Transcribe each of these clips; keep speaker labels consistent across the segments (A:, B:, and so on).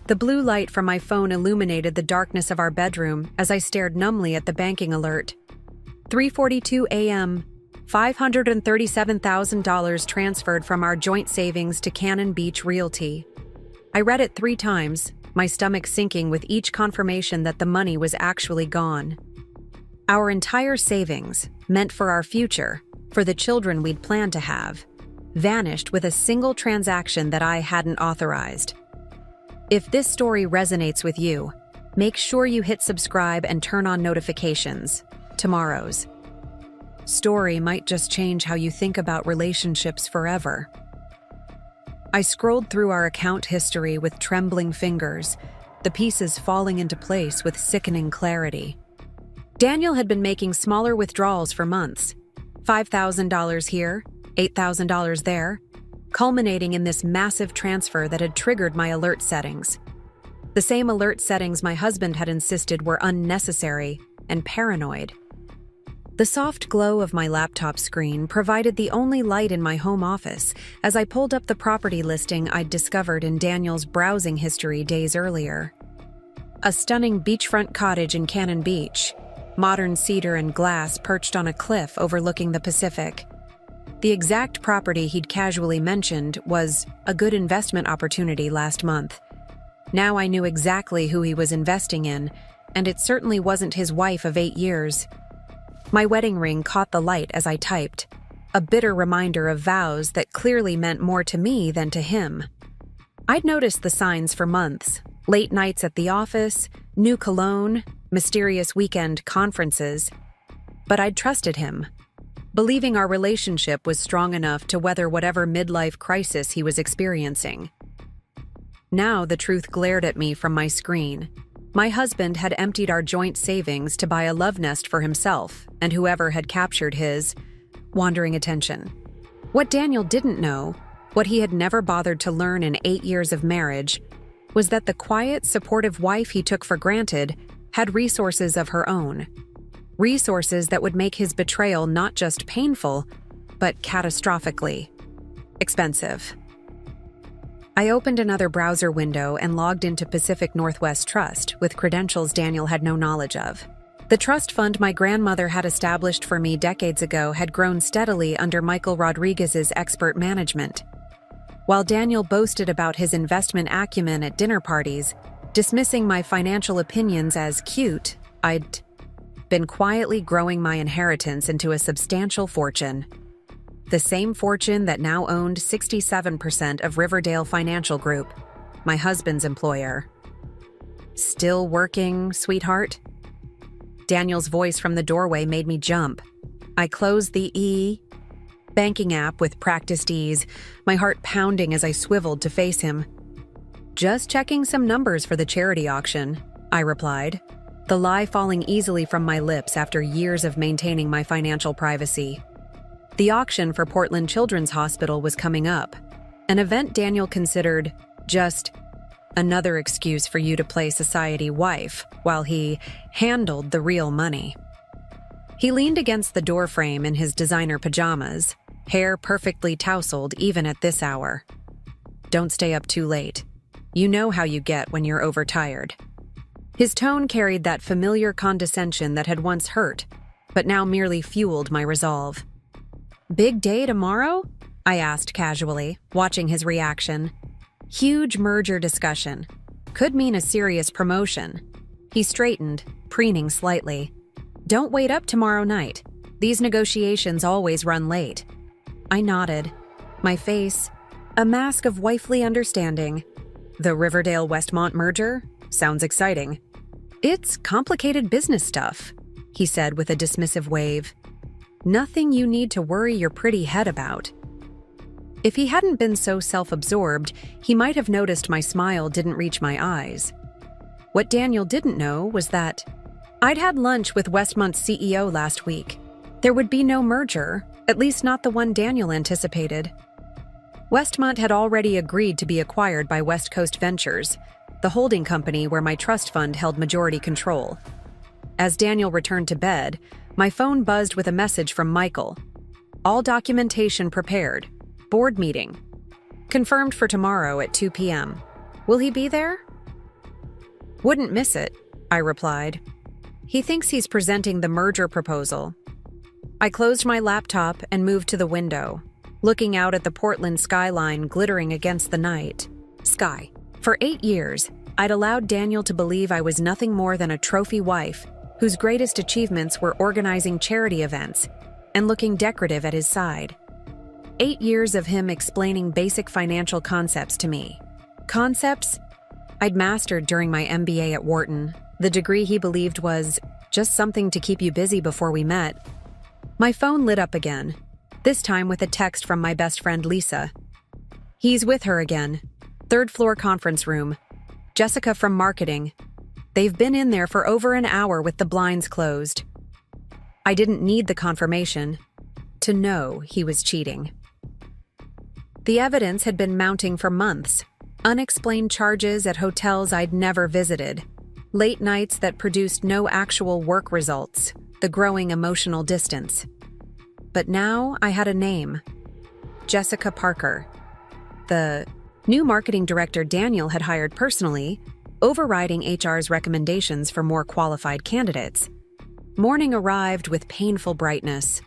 A: The blue light from my phone illuminated the darkness of our bedroom as I stared numbly at the banking alert. 3:42 a.m. $537,000 transferred from our joint savings to Cannon Beach Realty. I read it 3 times, my stomach sinking with each confirmation that the money was actually gone. Our entire savings, meant for our future, for the children we'd planned to have, vanished with a single transaction that I hadn't authorized. If this story resonates with you, make sure you hit subscribe and turn on notifications. Tomorrow's story might just change how you think about relationships forever. I scrolled through our account history with trembling fingers, the pieces falling into place with sickening clarity. Daniel had been making smaller withdrawals for months, $5,000 here, $8,000 there, culminating in this massive transfer that had triggered my alert settings. The same alert settings my husband had insisted were unnecessary and paranoid. The soft glow of my laptop screen provided the only light in my home office as I pulled up the property listing I'd discovered in Daniel's browsing history days earlier. A stunning beachfront cottage in Cannon Beach, modern cedar and glass perched on a cliff overlooking the Pacific. The exact property he'd casually mentioned was a good investment opportunity last month. Now I knew exactly who he was investing in, and it certainly wasn't his wife of 8 years. My wedding ring caught the light as I typed, a bitter reminder of vows that clearly meant more to me than to him. I'd noticed the signs for months: late nights at the office, new cologne, mysterious weekend conferences. But I'd trusted him, believing our relationship was strong enough to weather whatever midlife crisis he was experiencing. Now the truth glared at me from my screen. My husband had emptied our joint savings to buy a love nest for himself and whoever had captured his wandering attention. What Daniel didn't know, what he had never bothered to learn in 8 years of marriage, was that the quiet, supportive wife he took for granted had resources of her own. Resources that would make his betrayal not just painful, but catastrophically expensive. I opened another browser window and logged into Pacific Northwest Trust with credentials Daniel had no knowledge of. The trust fund my grandmother had established for me decades ago had grown steadily under Michael Rodriguez's expert management. While Daniel boasted about his investment acumen at dinner parties, dismissing my financial opinions as cute, I'd been quietly growing my inheritance into a substantial fortune. The same fortune that now owned 67% of Riverdale Financial Group, my husband's employer. Still working, sweetheart? Daniel's voice from the doorway made me jump. I closed the banking app with practiced ease, my heart pounding as I swiveled to face him. Just checking some numbers for the charity auction, I replied, the lie falling easily from my lips after years of maintaining my financial privacy. The auction for Portland Children's Hospital was coming up, an event Daniel considered just another excuse for you to play society wife while he handled the real money. He leaned against the doorframe in his designer pajamas, hair perfectly tousled even at this hour. Don't stay up too late. You know how you get when you're overtired. His tone carried that familiar condescension that had once hurt, but now merely fueled my resolve. Big day tomorrow? I asked casually, watching his reaction. Huge merger discussion. Could mean a serious promotion. He straightened, preening slightly. Don't wait up tomorrow night. These negotiations always run late. I nodded, my face a mask of wifely understanding. The Riverdale-Westmont merger? Sounds exciting. It's complicated business stuff, he said with a dismissive wave. Nothing you need to worry your pretty head about. If he hadn't been so self-absorbed, he might have noticed my smile didn't reach my eyes. What Daniel didn't know was that I'd had lunch with Westmont's CEO last week. There would be no merger, at least not the one Daniel anticipated. Westmont had already agreed to be acquired by West Coast Ventures, the holding company where my trust fund held majority control. As Daniel returned to bed, my phone buzzed with a message from Michael. All documentation prepared. Board meeting. Confirmed for tomorrow at 2 p.m. Will he be there? Wouldn't miss it, I replied. He thinks he's presenting the merger proposal. I closed my laptop and moved to the window, looking out at the Portland skyline glittering against the night sky. For 8 years, I'd allowed Daniel to believe I was nothing more than a trophy wife whose greatest achievements were organizing charity events and looking decorative at his side. 8 years of him explaining basic financial concepts to me. Concepts I'd mastered during my MBA at Wharton, the degree he believed was just something to keep you busy before we met. My phone lit up again, this time with a text from my best friend Lisa. He's with her again. 3rd floor conference room. Jessica from marketing. They've been in there for over an hour with the blinds closed. I didn't need the confirmation to know he was cheating. The evidence had been mounting for months. Unexplained charges at hotels I'd never visited. Late nights that produced no actual work results. The growing emotional distance. But now I had a name. Jessica Parker. The new marketing director Daniel had hired personally, overriding HR's recommendations for more qualified candidates. Morning arrived with painful brightness.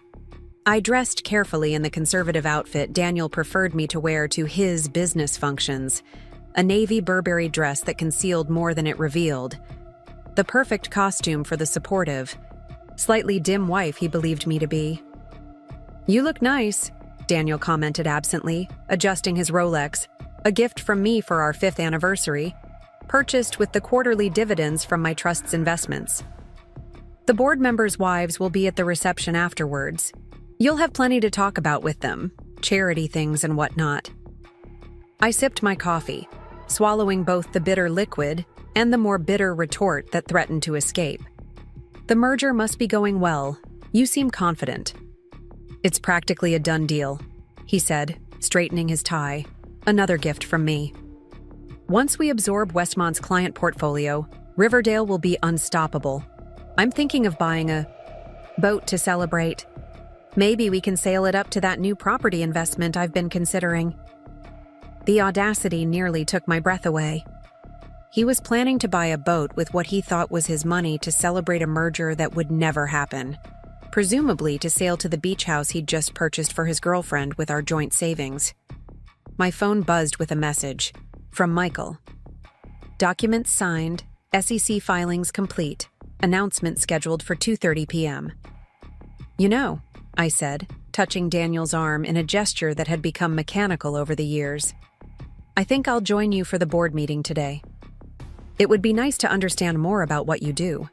A: I dressed carefully in the conservative outfit Daniel preferred me to wear to his business functions, a navy Burberry dress that concealed more than it revealed. The perfect costume for the supportive, slightly dim wife he believed me to be. "You look nice," Daniel commented absently, adjusting his Rolex, a gift from me for our 5th anniversary, purchased with the quarterly dividends from my trust's investments. "The board members' wives will be at the reception afterwards. You'll have plenty to talk about with them, charity things and whatnot." I sipped my coffee, swallowing both the bitter liquid and the more bitter retort that threatened to escape. "The merger must be going well. You seem confident." "It's practically a done deal," he said, straightening his tie. "Another gift from me. Once we absorb Westmont's client portfolio, Riverdale will be unstoppable. I'm thinking of buying a boat to celebrate. Maybe we can sail it up to that new property investment I've been considering." The audacity nearly took my breath away. He was planning to buy a boat with what he thought was his money to celebrate a merger that would never happen, presumably to sail to the beach house he'd just purchased for his girlfriend with our joint savings. My phone buzzed with a message from Michael. "Documents signed, SEC filings complete, announcement scheduled for 2:30 p.m. "You know," I said, touching Daniel's arm in a gesture that had become mechanical over the years, "I think I'll join you for the board meeting today. It would be nice to understand more about what you do."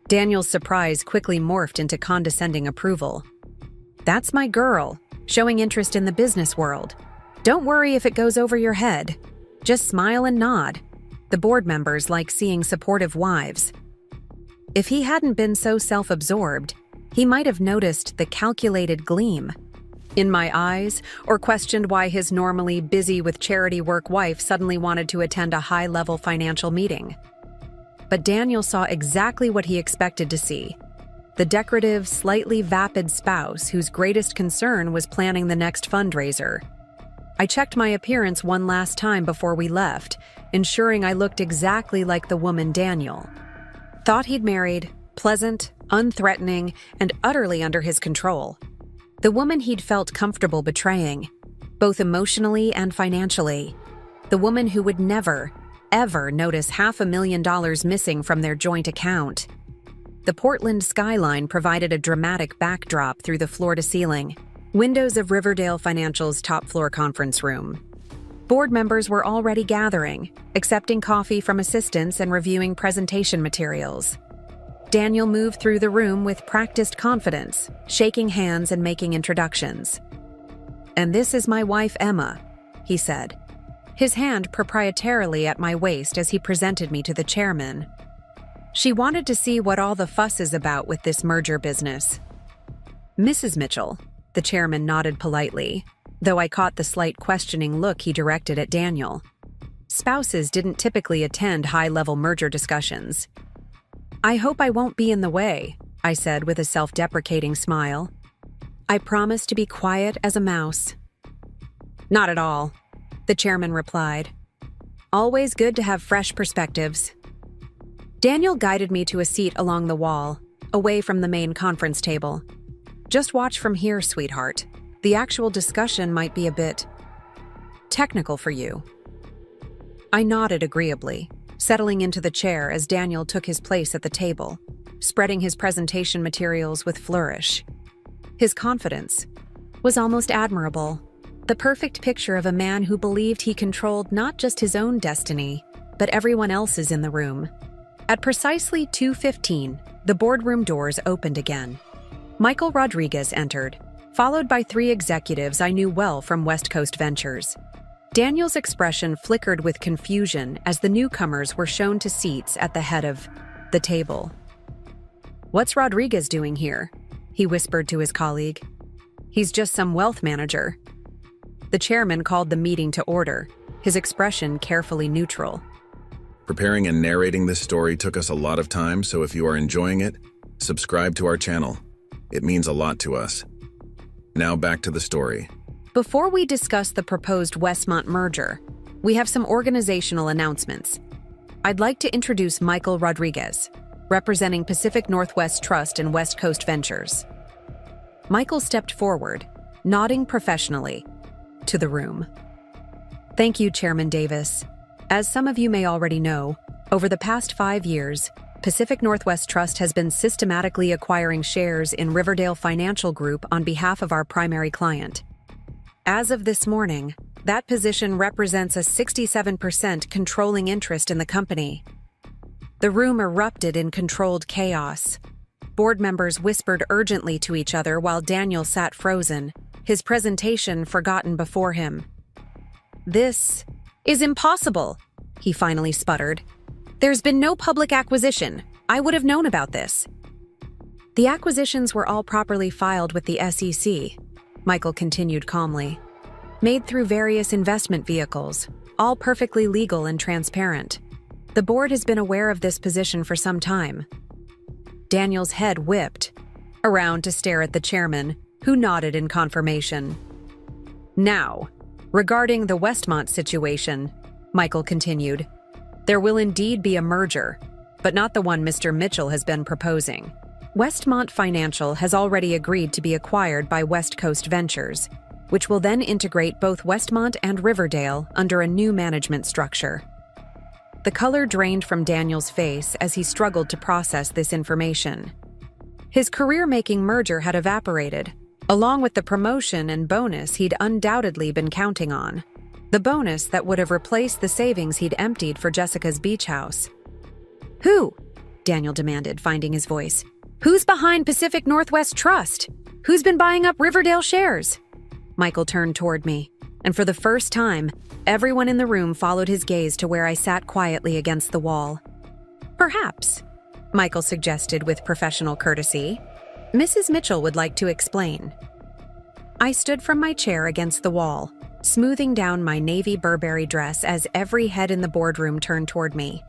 A: Daniel's surprise quickly morphed into condescending approval. "That's my girl, showing interest in the business world. Don't worry if it goes over your head. Just smile and nod. The board members like seeing supportive wives." If he hadn't been so self-absorbed, he might have noticed the calculated gleam in my eyes or questioned why his normally busy with charity work wife suddenly wanted to attend a high-level financial meeting. But Daniel saw exactly what he expected to see: the decorative, slightly vapid spouse whose greatest concern was planning the next fundraiser. I checked my appearance one last time before we left, ensuring I looked exactly like the woman Daniel thought he'd married: pleasant, unthreatening, and utterly under his control. The woman he'd felt comfortable betraying, both emotionally and financially. The woman who would never, ever notice $500,000 missing from their joint account. The Portland skyline provided a dramatic backdrop through the floor-to-ceiling windows of Riverdale Financial's top-floor conference room. Board members were already gathering, accepting coffee from assistants and reviewing presentation materials. Daniel moved through the room with practiced confidence, shaking hands and making introductions. "And this is my wife, Emma," he said, his hand proprietarily at my waist as he presented me to the chairman. "She wanted to see what all the fuss is about with this merger business." "Mrs. Mitchell," the chairman nodded politely, though I caught the slight questioning look he directed at Daniel. Spouses didn't typically attend high-level merger discussions. "I hope I won't be in the way," I said with a self-deprecating smile. "I promise to be quiet as a mouse." "Not at all," the chairman replied. "Always good to have fresh perspectives. Daniel guided me to a seat along the wall, away from the main conference table. Just watch from here, sweetheart. The actual discussion might be a bit technical for you. I nodded agreeably, settling into the chair as Daniel took his place at the table, spreading his presentation materials with flourish. His confidence was almost admirable, the perfect picture of a man who believed he controlled not just his own destiny, but everyone else's in the room. At precisely 2:15, the boardroom doors opened again. Michael Rodriguez entered, followed by 3 executives I knew well from West Coast Ventures. Daniel's expression flickered with confusion as the newcomers were shown to seats at the head of the table. "What's Rodriguez doing here?" he whispered to his colleague. "He's just some wealth manager." The chairman called the meeting to order, his expression carefully neutral.
B: Preparing and narrating this story took us a lot of time, so if you are enjoying it, subscribe to our channel. It means a lot to us. Now back to the story.
A: Before we discuss the proposed Westmont merger, we have some organizational announcements. I'd like to introduce Michael Rodriguez, representing Pacific Northwest Trust and West Coast Ventures. Michael stepped forward, nodding professionally, to the room. Thank you, Chairman Davis. As some of you may already know, over the past 5 years, Pacific Northwest Trust has been systematically acquiring shares in Riverdale Financial Group on behalf of our primary client. As of this morning, that position represents a 67% controlling interest in the company. The room erupted in controlled chaos. Board members whispered urgently to each other while Daniel sat frozen, his presentation forgotten before him. "This is impossible," he finally sputtered. "There's been no public acquisition. I would have known about this." "The acquisitions were all properly filed with the SEC," Michael continued calmly. "Made through various investment vehicles, all perfectly legal and transparent. The board has been aware of this position for some time." Daniel's head whipped around to stare at the chairman, who nodded in confirmation. "Now, regarding the Westmont situation," Michael continued, "there will indeed be a merger, but not the one Mr. Mitchell has been proposing. Westmont Financial has already agreed to be acquired by West Coast Ventures, which will then integrate both Westmont and Riverdale under a new management structure." The color drained from Daniel's face as he struggled to process this information. His career-making merger had evaporated, along with the promotion and bonus he'd undoubtedly been counting on. The bonus that would have replaced the savings he'd emptied for Jessica's beach house. "Who?" Daniel demanded, finding his voice. "Who's behind Pacific Northwest Trust? Who's been buying up Riverdale shares?" Michael turned toward me, and for the first time, everyone in the room followed his gaze to where I sat quietly against the wall. "Perhaps," Michael suggested with professional courtesy, "Mrs. Mitchell would like to explain." I stood from my chair against the wall, smoothing down my navy Burberry dress as every head in the boardroom turned toward me.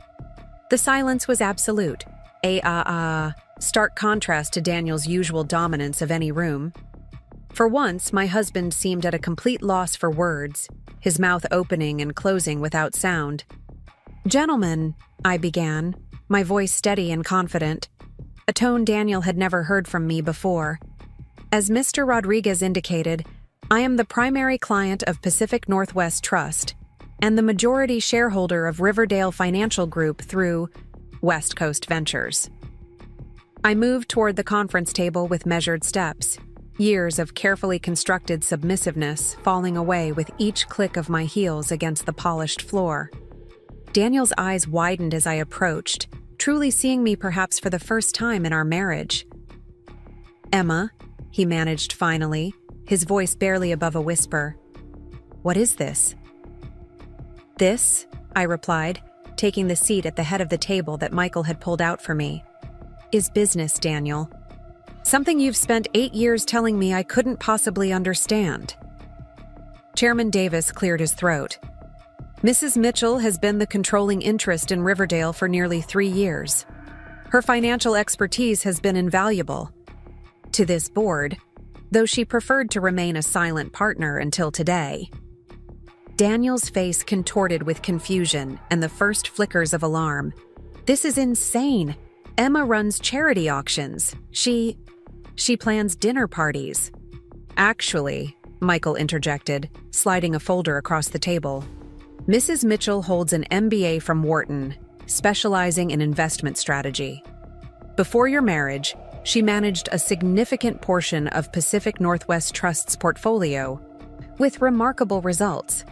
A: The silence was absolute, a stark contrast to Daniel's usual dominance of any room. For once, my husband seemed at a complete loss for words, his mouth opening and closing without sound. "Gentlemen," I began, my voice steady and confident, a tone Daniel had never heard from me before. "As Mr. Rodriguez indicated, I am the primary client of Pacific Northwest Trust and the majority shareholder of Riverdale Financial Group through West Coast Ventures." I moved toward the conference table with measured steps, years of carefully constructed submissiveness falling away with each click of my heels against the polished floor. Daniel's eyes widened as I approached, truly seeing me perhaps for the first time in our marriage. "Emma," he managed finally, his voice barely above a whisper. "What is this?" "This," I replied, taking the seat at the head of the table that Michael had pulled out for me, "is business, Daniel. Something you've spent 8 years telling me I couldn't possibly understand." Chairman Davis cleared his throat. "Mrs. Mitchell has been the controlling interest in Riverdale for nearly 3 years. Her financial expertise has been invaluable to this board, though she preferred to remain a silent partner until today." Daniel's face contorted with confusion and the first flickers of alarm. This is insane. Emma runs charity auctions. She plans dinner parties. Actually, Michael interjected, sliding a folder across the table. Mrs. Mitchell holds an MBA from Wharton, specializing in investment strategy. Before your marriage, she managed a significant portion of Pacific Northwest Trust's portfolio, with remarkable results.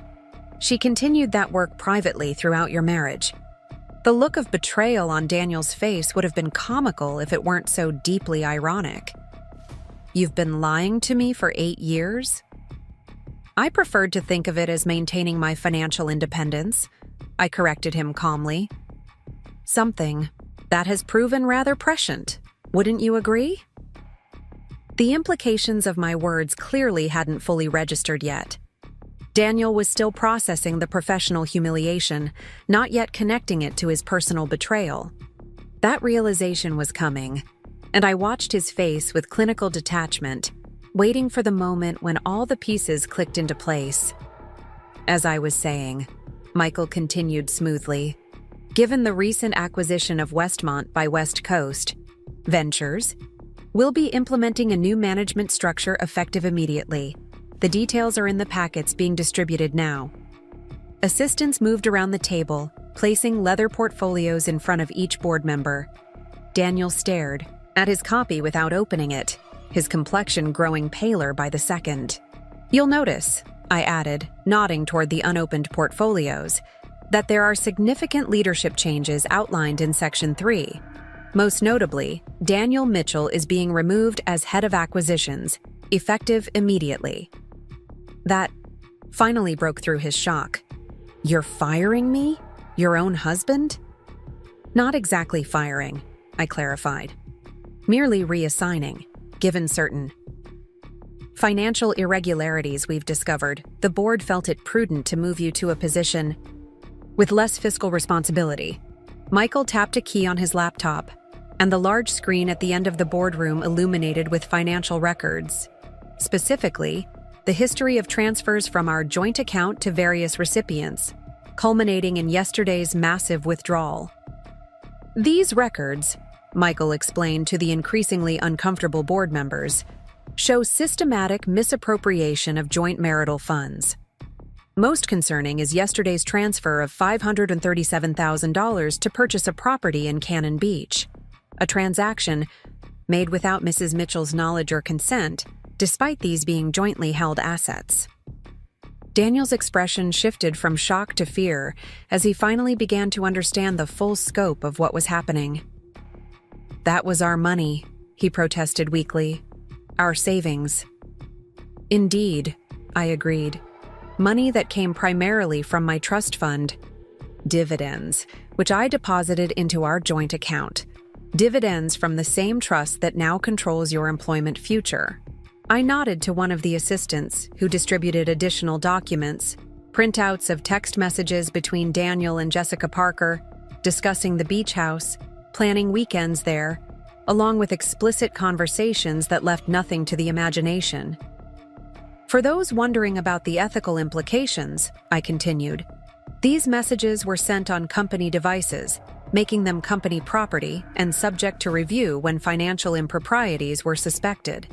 A: She continued that work privately throughout your marriage. The look of betrayal on Daniel's face would have been comical if it weren't so deeply ironic. You've been lying to me for 8 years? I preferred to think of it as maintaining my financial independence. I corrected him calmly. Something that has proven rather prescient. Wouldn't you agree? The implications of my words clearly hadn't fully registered yet. Daniel was still processing the professional humiliation, not yet connecting it to his personal betrayal. That realization was coming, and I watched his face with clinical detachment, waiting for the moment when all the pieces clicked into place. As I was saying, Michael continued smoothly, given the recent acquisition of Westmont by West Coast Ventures, we'll be implementing a new management structure effective immediately. The details are in the packets being distributed now. Assistants moved around the table, placing leather portfolios in front of each board member. Daniel stared at his copy without opening it, his complexion growing paler by the second. You'll notice, I added, nodding toward the unopened portfolios, that there are significant leadership changes outlined in Section 3. Most notably, Daniel Mitchell is being removed as head of acquisitions, effective immediately. That finally broke through his shock. You're firing me? Your own husband? Not exactly firing, I clarified. Merely reassigning, given certain financial irregularities we've discovered. The board felt it prudent to move you to a position with less fiscal responsibility. Michael tapped a key on his laptop, and the large screen at the end of the boardroom illuminated with financial records. Specifically, the history of transfers from our joint account to various recipients, culminating in yesterday's massive withdrawal. These records, Michael explained to the increasingly uncomfortable board members, show systematic misappropriation of joint marital funds. Most concerning is yesterday's transfer of $537,000 to purchase a property in Cannon Beach, a transaction made without Mrs. Mitchell's knowledge or consent, despite these being jointly held assets. Daniel's expression shifted from shock to fear as he finally began to understand the full scope of what was happening. That was our money, he protested weakly. Our savings. Indeed, I agreed. Money that came primarily from my trust fund. Dividends, which I deposited into our joint account. Dividends from the same trust that now controls your employment future. I nodded to one of the assistants, who distributed additional documents, printouts of text messages between Daniel and Jessica Parker, discussing the beach house, planning weekends there, along with explicit conversations that left nothing to the imagination. For those wondering about the ethical implications, I continued, these messages were sent on company devices, making them company property and subject to review when financial improprieties were suspected.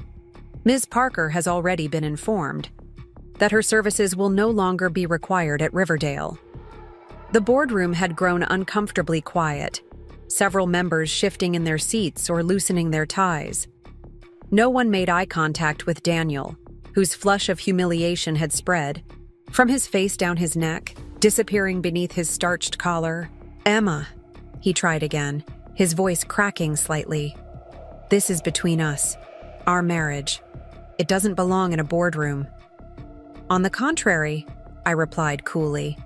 A: Ms. Parker has already been informed that her services will no longer be required at Riverdale. The boardroom had grown uncomfortably quiet, several members shifting in their seats or loosening their ties. No one made eye contact with Daniel, whose flush of humiliation had spread, from his face down his neck, disappearing beneath his starched collar. Emma, he tried again, his voice cracking slightly. This is between us, our marriage. It doesn't belong in a boardroom. On the contrary, I replied coolly,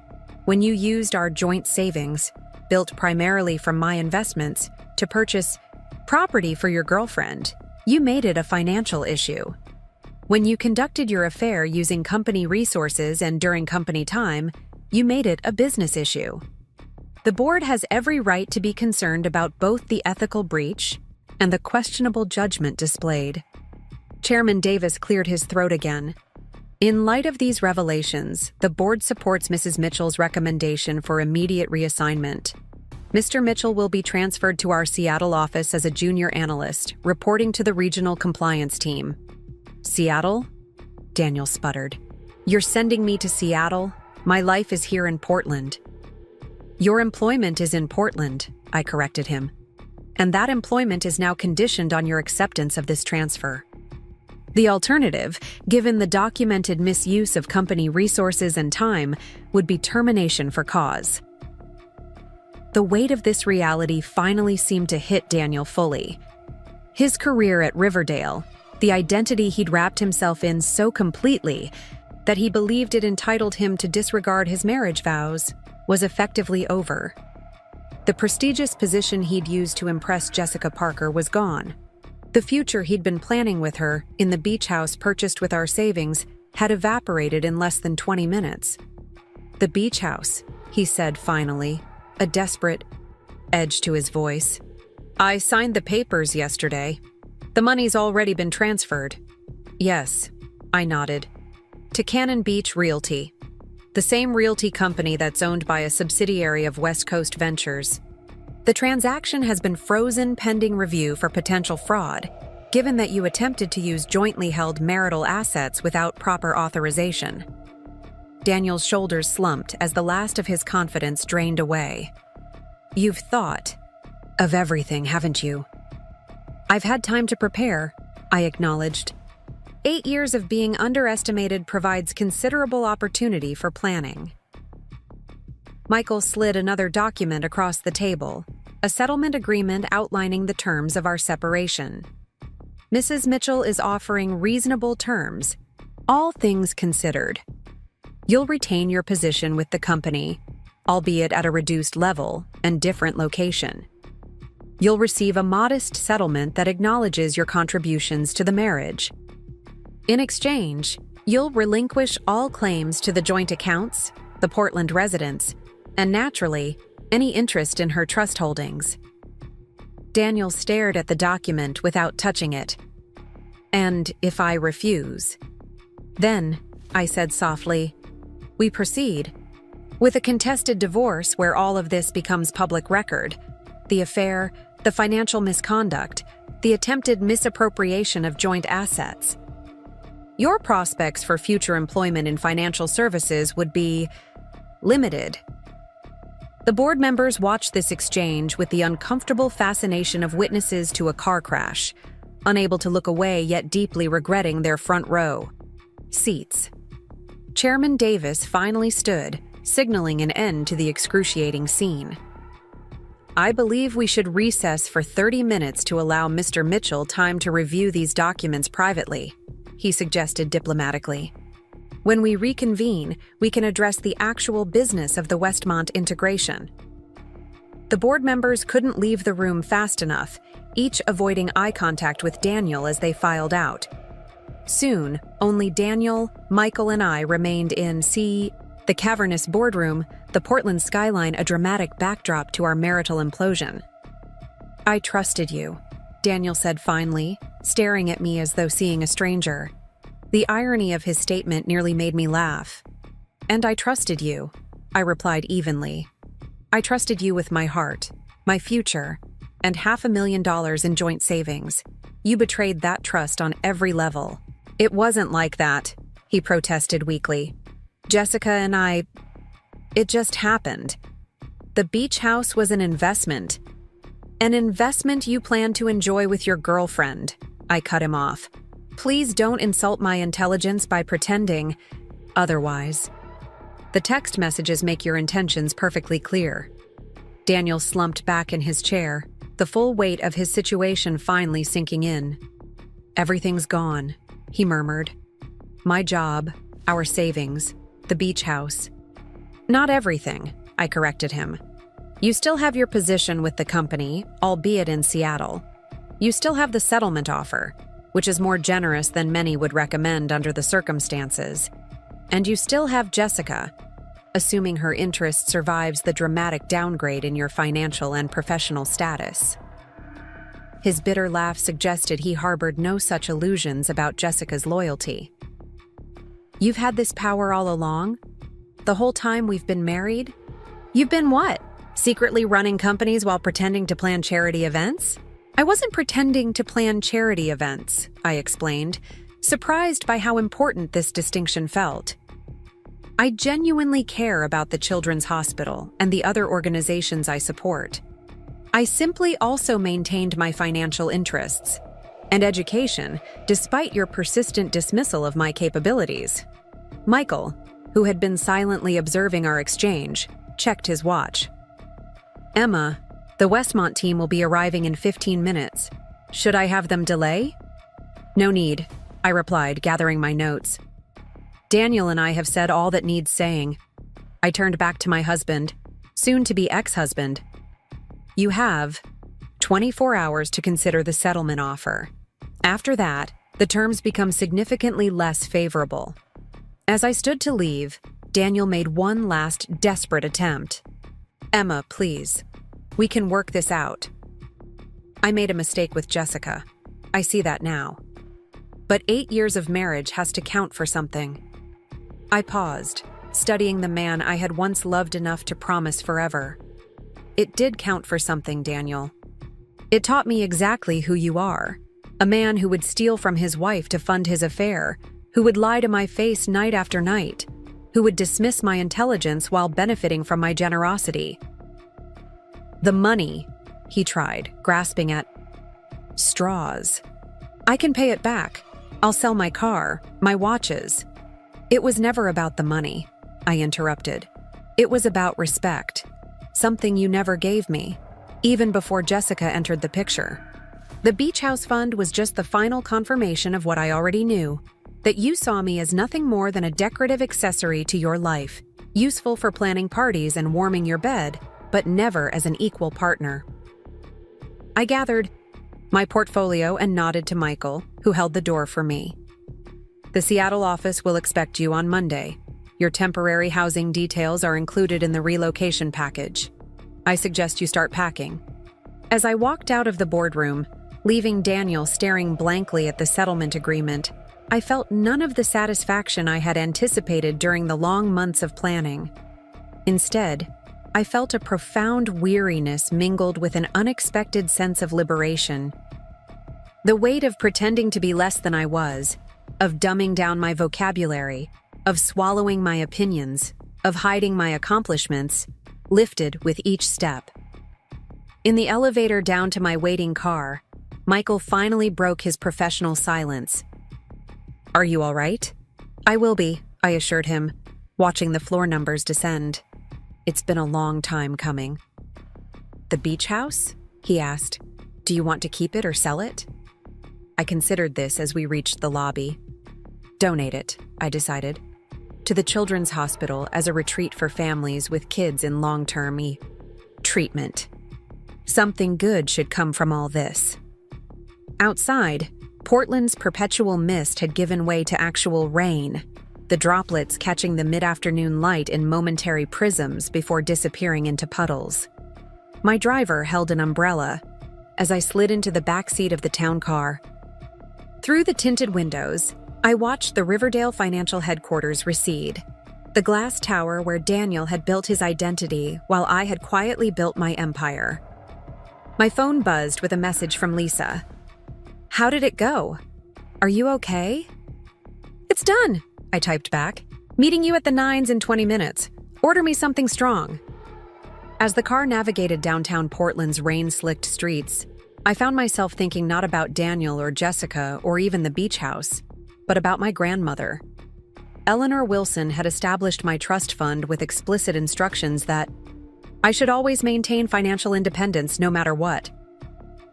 A: when you used our joint savings, built primarily from my investments, to purchase property for your girlfriend, you made it a financial issue. When you conducted your affair using company resources and during company time, you made it a business issue. The board has every right to be concerned about both the ethical breach and the questionable judgment displayed. Chairman Davis cleared his throat again. In light of these revelations, the board supports Mrs. Mitchell's recommendation for immediate reassignment. Mr. Mitchell will be transferred to our Seattle office as a junior analyst, reporting to the regional compliance team. Seattle? Daniel sputtered. You're sending me to Seattle? My life is here in Portland. Your employment is in Portland, I corrected him. And that employment is now conditioned on your acceptance of this transfer. The alternative, given the documented misuse of company resources and time, would be termination for cause. The weight of this reality finally seemed to hit Daniel fully. His career at Riverdale, the identity he'd wrapped himself in so completely that he believed it entitled him to disregard his marriage vows, was effectively over. The prestigious position he'd used to impress Jessica Parker was gone. The future he'd been planning with her, in the beach house purchased with our savings, had evaporated in less than 20 minutes. The beach house, he said finally, a desperate edge to his voice. I signed the papers yesterday. The money's already been transferred. Yes, I nodded. To Cannon Beach Realty, the same realty company that's owned by a subsidiary of West Coast Ventures. The transaction has been frozen pending review for potential fraud, given that you attempted to use jointly held marital assets without proper authorization. Daniel's shoulders slumped as the last of his confidence drained away. You've thought of everything, haven't you? I've had time to prepare, I acknowledged. 8 years of being underestimated provides considerable opportunity for planning. Michael slid another document across the table, a settlement agreement outlining the terms of our separation. Mrs. Mitchell is offering reasonable terms, all things considered. You'll retain your position with the company, albeit at a reduced level and different location. You'll receive a modest settlement that acknowledges your contributions to the marriage. In exchange, you'll relinquish all claims to the joint accounts, the Portland residence, and naturally, any interest in her trust holdings. Daniel stared at the document without touching it. And if I refuse? Then, I said softly, we proceed. With a contested divorce where all of this becomes public record, the affair, the financial misconduct, the attempted misappropriation of joint assets. Your prospects for future employment in financial services would be limited. The board members watched this exchange with the uncomfortable fascination of witnesses to a car crash, unable to look away yet deeply regretting their front row seats. Chairman Davis finally stood, signaling an end to the excruciating scene. I believe we should recess for 30 minutes to allow Mr. Mitchell time to review these documents privately, he suggested diplomatically. When we reconvene, we can address the actual business of the Westmont integration. The board members couldn't leave the room fast enough, each avoiding eye contact with Daniel as they filed out. Soon, only Daniel, Michael, and I remained in the cavernous boardroom, the Portland skyline a dramatic backdrop to our marital implosion. I trusted you, Daniel said finally, staring at me as though seeing a stranger. The irony of his statement nearly made me laugh. And I trusted you, I replied evenly. I trusted you with my heart, my future, and $500,000 in joint savings. You betrayed that trust on every level. It wasn't like that, he protested weakly. Jessica and I, it just happened. The beach house was an investment. An investment you plan to enjoy with your girlfriend, I cut him off. Please don't insult my intelligence by pretending otherwise. The text messages make your intentions perfectly clear. Daniel slumped back in his chair, the full weight of his situation finally sinking in. Everything's gone, he murmured. My job, our savings, the beach house. Not everything, I corrected him. You still have your position with the company, albeit in Seattle. You still have the settlement offer, which is more generous than many would recommend under the circumstances. And you still have Jessica, assuming her interest survives the dramatic downgrade in your financial and professional status. His bitter laugh suggested he harbored no such illusions about Jessica's loyalty. You've had this power all along? The whole time we've been married? You've been what? Secretly running companies while pretending to plan charity events? I wasn't pretending to plan charity events, I explained, surprised by how important this distinction felt. I genuinely care about the Children's Hospital and the other organizations I support. I simply also maintained my financial interests and education despite your persistent dismissal of my capabilities. Michael, who had been silently observing our exchange, checked his watch. Emma, the Westmont team will be arriving in 15 minutes. Should I have them delay? No need, I replied, gathering my notes. Daniel and I have said all that needs saying. I turned back to my husband, soon-to-be ex-husband. You have 24 hours to consider the settlement offer. After that, the terms become significantly less favorable. As I stood to leave, Daniel made one last desperate attempt. Emma, please. We can work this out. I made a mistake with Jessica. I see that now. But 8 years of marriage has to count for something. I paused, studying the man I had once loved enough to promise forever. It did count for something, Daniel. It taught me exactly who you are. A man who would steal from his wife to fund his affair, who would lie to my face night after night, who would dismiss my intelligence while benefiting from my generosity. The money, he tried, grasping at straws. I can pay it back. I'll sell my car, my watches. It was never about the money, I interrupted. It was about respect, something you never gave me, even before Jessica entered the picture. The Beach House Fund was just the final confirmation of what I already knew, that you saw me as nothing more than a decorative accessory to your life, useful for planning parties and warming your bed, but never as an equal partner. I gathered my portfolio and nodded to Michael, who held the door for me. The Seattle office will expect you on Monday. Your temporary housing details are included in the relocation package. I suggest you start packing. As I walked out of the boardroom, leaving Daniel staring blankly at the settlement agreement, I felt none of the satisfaction I had anticipated during the long months of planning. Instead, I felt a profound weariness mingled with an unexpected sense of liberation. The weight of pretending to be less than I was, of dumbing down my vocabulary, of swallowing my opinions, of hiding my accomplishments, lifted with each step. In the elevator down to my waiting car, Michael finally broke his professional silence. Are you all right? I will be, I assured him, watching the floor numbers descend. It's been a long time coming. The beach house? He asked. Do you want to keep it or sell it? I considered this as we reached the lobby. Donate it, I decided, to the Children's Hospital as a retreat for families with kids in long-term treatment. Something good should come from all this. Outside, Portland's perpetual mist had given way to actual rain, the droplets catching the mid-afternoon light in momentary prisms before disappearing into puddles. My driver held an umbrella as I slid into the back seat of the town car. Through the tinted windows, I watched the Riverdale financial headquarters recede, the glass tower where Daniel had built his identity while I had quietly built my empire. My phone buzzed with a message from Lisa. How did it go? Are you okay? It's done, I typed back. Meeting you at the Nines in 20 minutes. Order me something strong. As the car navigated downtown Portland's rain-slicked streets, I found myself thinking not about Daniel or Jessica or even the beach house, but about my grandmother. Eleanor Wilson had established my trust fund with explicit instructions that I should always maintain financial independence no matter what.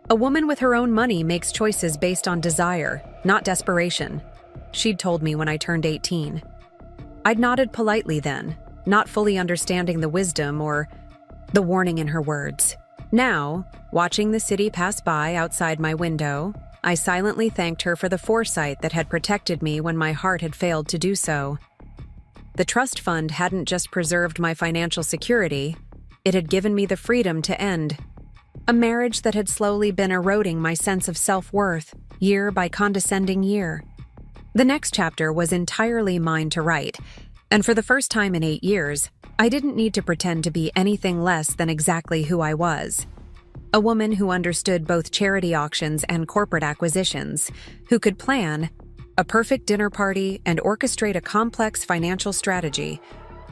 A: A woman with her own money makes choices based on desire, not desperation, she'd told me when I turned 18. I'd nodded politely then, not fully understanding the wisdom or the warning in her words. Now, watching the city pass by outside my window, I silently thanked her for the foresight that had protected me when my heart had failed to do so. The trust fund hadn't just preserved my financial security, it had given me the freedom to end a marriage that had slowly been eroding my sense of self-worth, year by condescending year. The next chapter was entirely mine to write, And for the first time in 8 years, I didn't need to pretend to be anything less than exactly who I was. A woman who understood both charity auctions and corporate acquisitions, who could plan a perfect dinner party and orchestrate a complex financial strategy,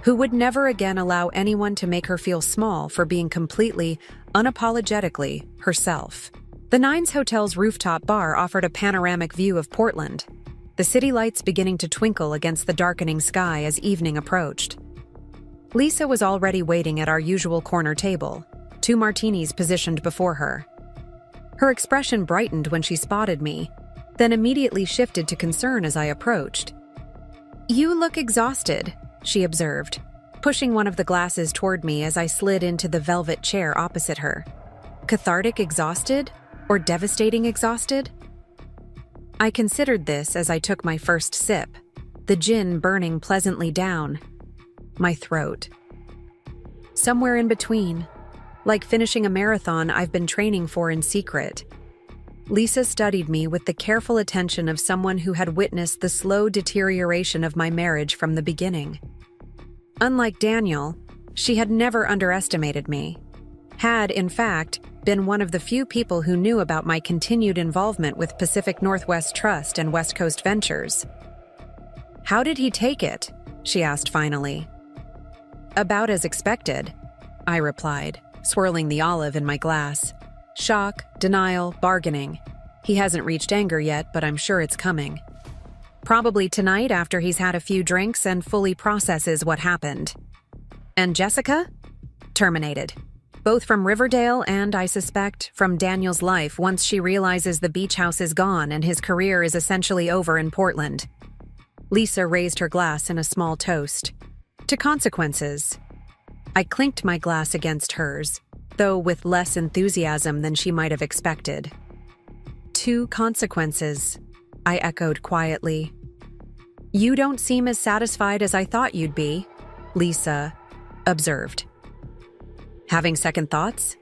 A: who would never again allow anyone to make her feel small for being completely, unapologetically herself. The Nines Hotel's rooftop bar offered a panoramic view of Portland, the city lights beginning to twinkle against the darkening sky as evening approached. Lisa was already waiting at our usual corner table, 2 martinis positioned before her. Her expression brightened when she spotted me, then immediately shifted to concern as I approached. "You look exhausted," she observed, pushing one of the glasses toward me as I slid into the velvet chair opposite her. Cathartic exhausted? Or devastating exhausted? I considered this as I took my first sip, the gin burning pleasantly down my throat. Somewhere in between, like finishing a marathon I've been training for in secret. Lisa studied me with the careful attention of someone who had witnessed the slow deterioration of my marriage from the beginning. Unlike Daniel, she had never underestimated me, had, in fact, been one of the few people who knew about my continued involvement with Pacific Northwest Trust and West Coast Ventures. "How did he take it?" she asked finally. "About as expected," I replied, swirling the olive in my glass. "Shock, denial, bargaining. He hasn't reached anger yet, but I'm sure it's coming. Probably tonight after he's had a few drinks and fully processes what happened." "And Jessica?" "Terminated. Both from Riverdale and, I suspect, from Daniel's life once she realizes the beach house is gone and his career is essentially over in Portland." Lisa raised her glass in a small toast. "To consequences." I clinked my glass against hers, though with less enthusiasm than she might have expected. "To consequences," I echoed quietly. "You don't seem as satisfied as I thought you'd be," Lisa observed. "Having second thoughts?"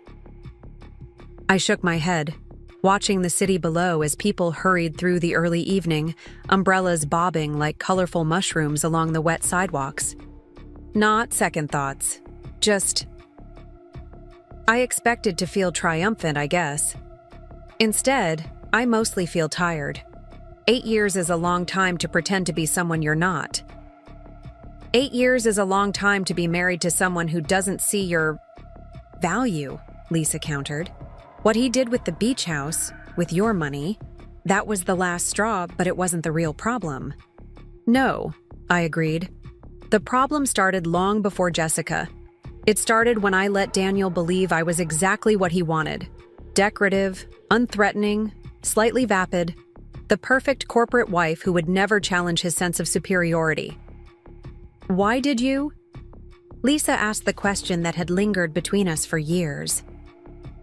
A: I shook my head, watching the city below as people hurried through the early evening, umbrellas bobbing like colorful mushrooms along the wet sidewalks. "Not second thoughts. Just..." I expected to feel triumphant, I guess. Instead, I mostly feel tired. 8 years is a long time to pretend to be someone you're not. 8 years is a long time to be married to someone who doesn't see your value, Lisa countered. What he did with the beach house, with your money, that was the last straw, but it wasn't the real problem. No, I agreed. The problem started long before Jessica. It started when I let Daniel believe I was exactly what he wanted. Decorative, unthreatening, slightly vapid, the perfect corporate wife who would never challenge his sense of superiority. Why did you? Lisa asked the question that had lingered between us for years.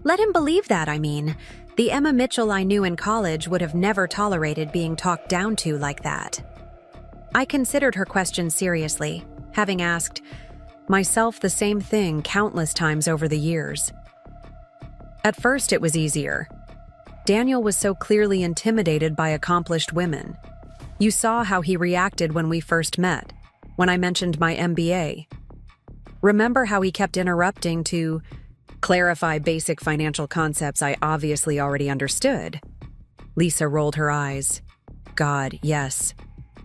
A: Let him believe that, I mean. The Emma Mitchell I knew in college would have never tolerated being talked down to like that. I considered her question seriously, having asked myself the same thing countless times over the years. At first, it was easier. Daniel was so clearly intimidated by accomplished women. You saw how he reacted when we first met, when I mentioned my MBA. Remember how he kept interrupting to clarify basic financial concepts I obviously already understood? Lisa rolled her eyes. God, yes.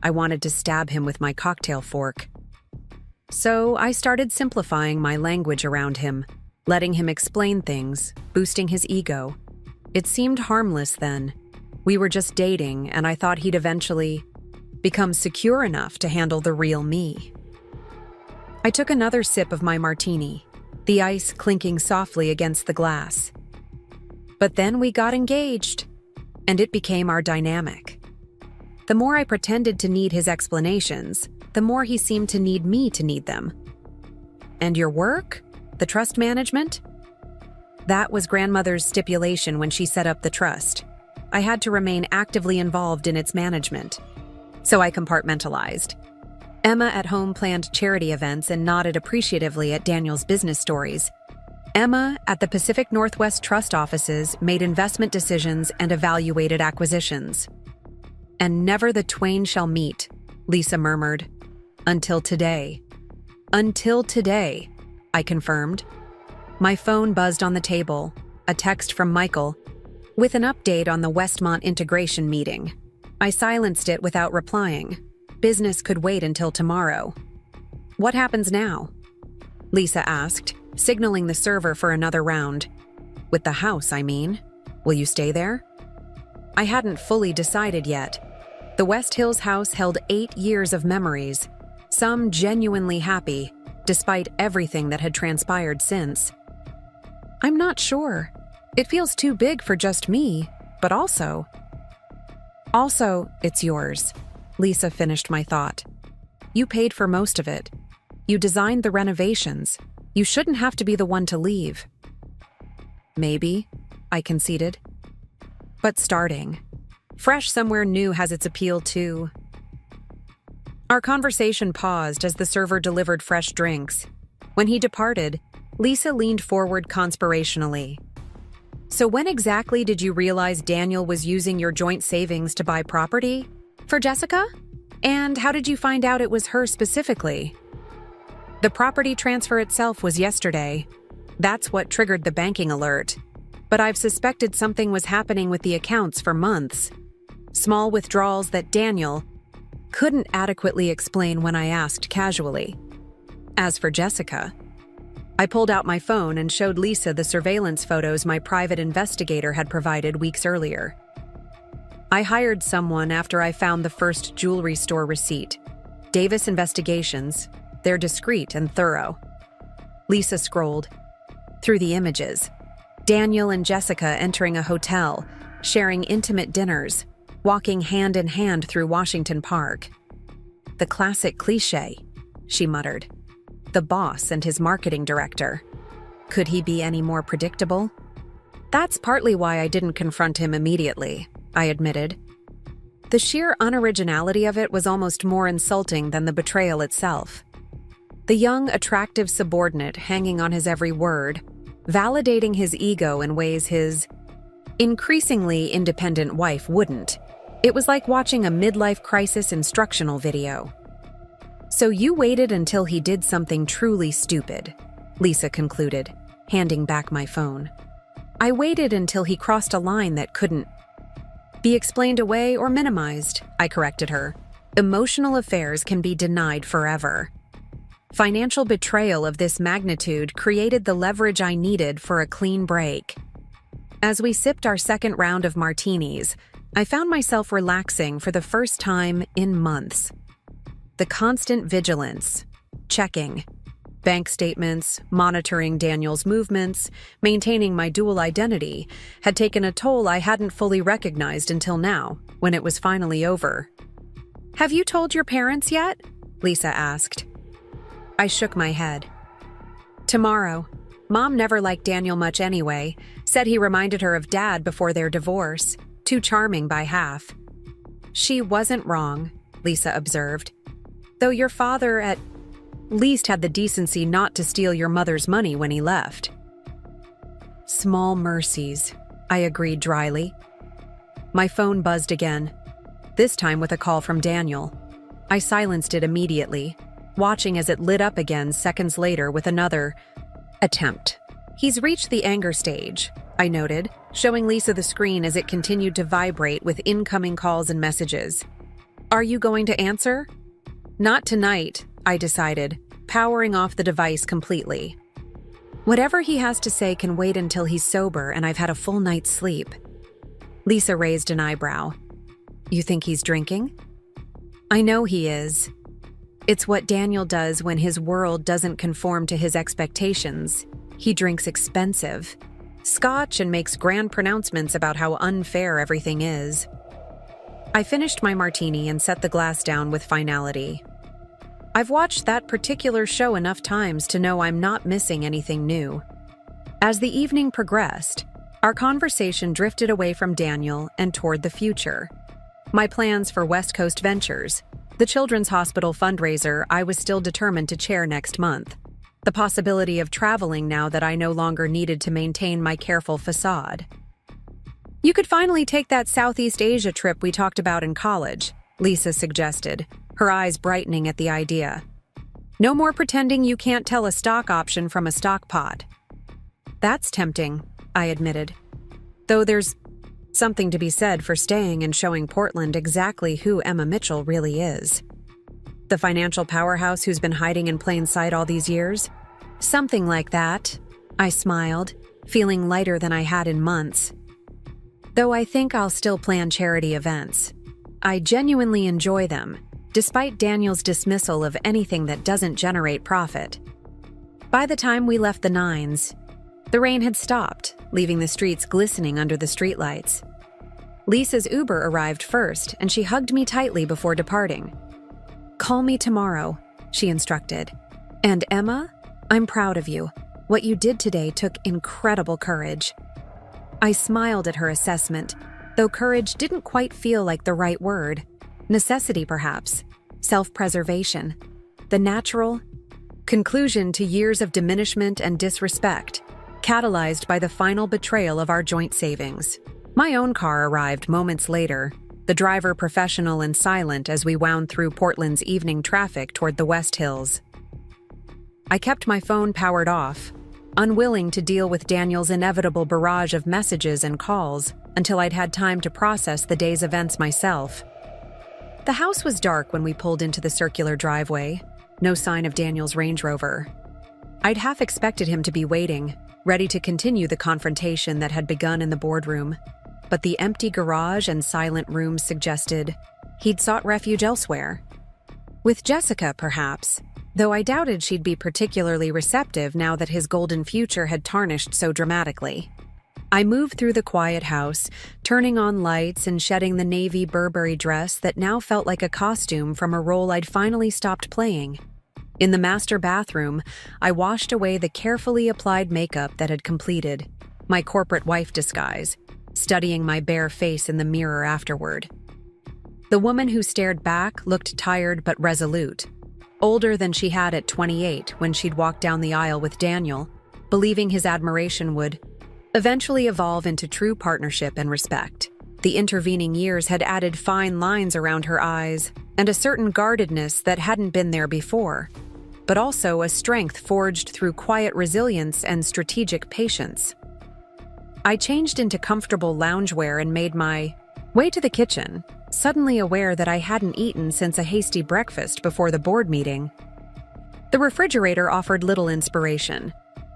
A: I wanted to stab him with my cocktail fork. So I started simplifying my language around him, letting him explain things, boosting his ego. It seemed harmless then. We were just dating, and I thought he'd eventually become secure enough to handle the real me. I took another sip of my martini, the ice clinking softly against the glass. But then we got engaged, and it became our dynamic. The more I pretended to need his explanations, the more he seemed to need me to need them. And your work? The trust management? That was grandmother's stipulation when she set up the trust. I had to remain actively involved in its management. So I compartmentalized. Emma at home planned charity events and nodded appreciatively at Daniel's business stories. Emma at the Pacific Northwest Trust offices made investment decisions and evaluated acquisitions. And never the twain shall meet, Lisa murmured. Until today. Until today, I confirmed. My phone buzzed on the table, a text from Michael, with an update on the Westmont integration meeting. I silenced it without replying. Business could wait until tomorrow. What happens now? Lisa asked, signaling the server for another round. With the house, I mean. Will you stay there? I hadn't fully decided yet. The West Hills house held 8 years of memories, some genuinely happy, despite everything that had transpired since. I'm not sure. It feels too big for just me, but also, it's yours. Lisa finished my thought. You paid for most of it. You designed the renovations. You shouldn't have to be the one to leave. Maybe, I conceded. But starting. Fresh somewhere new has its appeal too. Our conversation paused as the server delivered fresh drinks. When he departed, Lisa leaned forward conspirationally. So when exactly did you realize Daniel was using your joint savings to buy property? For Jessica? And how did you find out it was her specifically? The property transfer itself was yesterday. That's what triggered the banking alert. But I've suspected something was happening with the accounts for months. Small withdrawals that Daniel couldn't adequately explain when I asked casually. As for Jessica, I pulled out my phone and showed Lisa the surveillance photos my private investigator had provided weeks earlier. I hired someone after I found the first jewelry store receipt. Davis Investigations. They're discreet and thorough. Lisa scrolled through the images. Daniel and Jessica entering a hotel, sharing intimate dinners, walking hand in hand through Washington Park. The classic cliché, she muttered. The boss and his marketing director. Could he be any more predictable? That's partly why I didn't confront him immediately, I admitted. The sheer unoriginality of it was almost more insulting than the betrayal itself. The young, attractive subordinate hanging on his every word, validating his ego in ways his increasingly independent wife wouldn't. It was like watching a midlife crisis instructional video. So you waited until he did something truly stupid, Lisa concluded, handing back my phone. I waited until he crossed a line that couldn't be explained away or minimized, I corrected her. Emotional affairs can be denied forever. Financial betrayal of this magnitude created the leverage I needed for a clean break. As we sipped our second round of martinis, I found myself relaxing for the first time in months. The constant vigilance, checking, bank statements, monitoring Daniel's movements, maintaining my dual identity, had taken a toll I hadn't fully recognized until now, when it was finally over. Have you told your parents yet? Lisa asked. I shook my head. Tomorrow. Mom never liked Daniel much anyway, said he reminded her of Dad before their divorce, too charming by half. She wasn't wrong, Lisa observed. Though your father at least had the decency not to steal your mother's money when he left. Small mercies, I agreed dryly. My phone buzzed again, this time with a call from Daniel. I silenced it immediately, watching as it lit up again seconds later with another attempt. He's reached the anger stage, I noted, showing Lisa the screen as it continued to vibrate with incoming calls and messages. Are you going to answer? Not tonight, I decided, powering off the device completely. Whatever he has to say can wait until he's sober and I've had a full night's sleep. Lisa raised an eyebrow. You think he's drinking? I know he is. It's what Daniel does when his world doesn't conform to his expectations. He drinks expensive scotch and makes grand pronouncements about how unfair everything is. I finished my martini and set the glass down with finality. I've watched that particular show enough times to know I'm not missing anything new. As the evening progressed, our conversation drifted away from Daniel and toward the future. My plans for West Coast Ventures, the Children's Hospital fundraiser I was still determined to chair next month. The possibility of traveling now that I no longer needed to maintain my careful facade. You could finally take that Southeast Asia trip we talked about in college, Lisa suggested, her eyes brightening at the idea. No more pretending you can't tell a stock option from a stock pot. That's tempting, I admitted. Though there's something to be said for staying and showing Portland exactly who Emma Mitchell really is. The financial powerhouse who's been hiding in plain sight all these years? Something like that, I smiled, feeling lighter than I had in months. Though I think I'll still plan charity events. I genuinely enjoy them, despite Daniel's dismissal of anything that doesn't generate profit. By the time we left the Nines, the rain had stopped, leaving the streets glistening under the streetlights. Lisa's Uber arrived first, and she hugged me tightly before departing. "Call me tomorrow," she instructed. "And Emma, I'm proud of you. What you did today took incredible courage." I smiled at her assessment, though courage didn't quite feel like the right word. Necessity, perhaps. Self-preservation. The natural conclusion to years of diminishment and disrespect, catalyzed by the final betrayal of our joint savings. My own car arrived moments later, the driver professional and silent as we wound through Portland's evening traffic toward the West Hills. I kept my phone powered off, unwilling to deal with Daniel's inevitable barrage of messages and calls until I'd had time to process the day's events myself. The house was dark when we pulled into the circular driveway, no sign of Daniel's Range Rover. I'd half expected him to be waiting, ready to continue the confrontation that had begun in the boardroom, but the empty garage and silent rooms suggested he'd sought refuge elsewhere. With Jessica, perhaps, though I doubted she'd be particularly receptive now that his golden future had tarnished so dramatically. I moved through the quiet house, turning on lights and shedding the navy Burberry dress that now felt like a costume from a role I'd finally stopped playing. In the master bathroom, I washed away the carefully applied makeup that had completed my corporate wife disguise, studying my bare face in the mirror afterward. The woman who stared back looked tired but resolute, older than she had at 28 when she'd walked down the aisle with Daniel, believing his admiration would eventually evolve into true partnership and respect. The intervening years had added fine lines around her eyes and a certain guardedness that hadn't been there before, but also a strength forged through quiet resilience and strategic patience. I changed into comfortable loungewear and made my way to the kitchen, suddenly aware that I hadn't eaten since a hasty breakfast before the board meeting. The refrigerator offered little inspiration.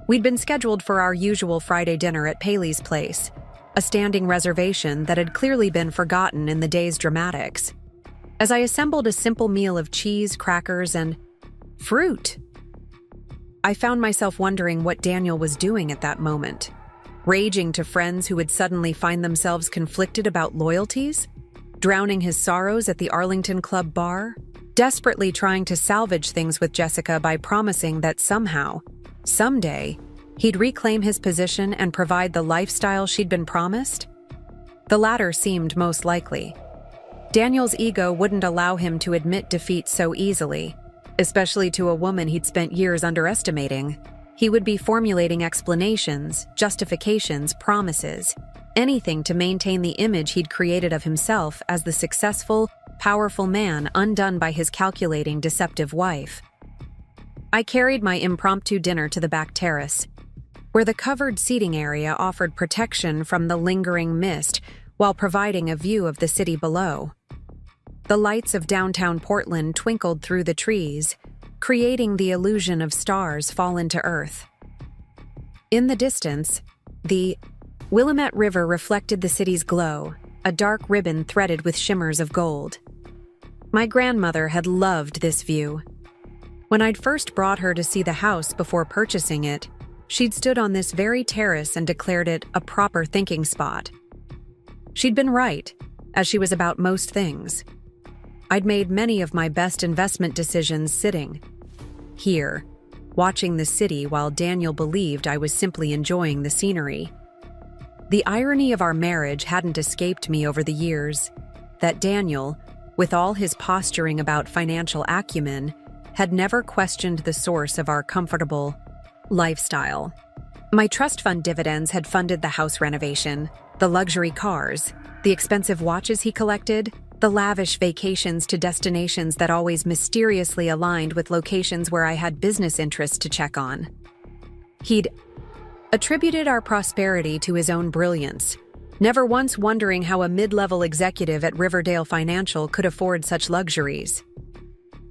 A: We'd been scheduled for our usual Friday dinner at Paley's place, a standing reservation that had clearly been forgotten in the day's dramatics. As I assembled a simple meal of cheese, crackers, and fruit, I found myself wondering what Daniel was doing at that moment. Raging to friends who would suddenly find themselves conflicted about loyalties? Drowning his sorrows at the Arlington Club bar? Desperately trying to salvage things with Jessica by promising that somehow, someday, he'd reclaim his position and provide the lifestyle she'd been promised? The latter seemed most likely. Daniel's ego wouldn't allow him to admit defeat so easily, especially to a woman he'd spent years underestimating. He would be formulating explanations, justifications, promises, anything to maintain the image he'd created of himself as the successful, powerful man undone by his calculating, deceptive wife. I carried my impromptu dinner to the back terrace, where the covered seating area offered protection from the lingering mist while providing a view of the city below. The lights of downtown Portland twinkled through the trees, creating the illusion of stars fallen to earth. In the distance, the Willamette River reflected the city's glow, a dark ribbon threaded with shimmers of gold. My grandmother had loved this view. When I'd first brought her to see the house before purchasing it, she'd stood on this very terrace and declared it a proper thinking spot. She'd been right, as she was about most things. I'd made many of my best investment decisions sitting here, watching the city while Daniel believed I was simply enjoying the scenery. The irony of our marriage hadn't escaped me over the years, that Daniel, with all his posturing about financial acumen, had never questioned the source of our comfortable lifestyle. My trust fund dividends had funded the house renovation, the luxury cars, the expensive watches he collected, The lavish vacations to destinations that always mysteriously aligned with locations where I had business interests to check on. He'd attributed our prosperity to his own brilliance, never once wondering how a mid-level executive at Riverdale Financial could afford such luxuries.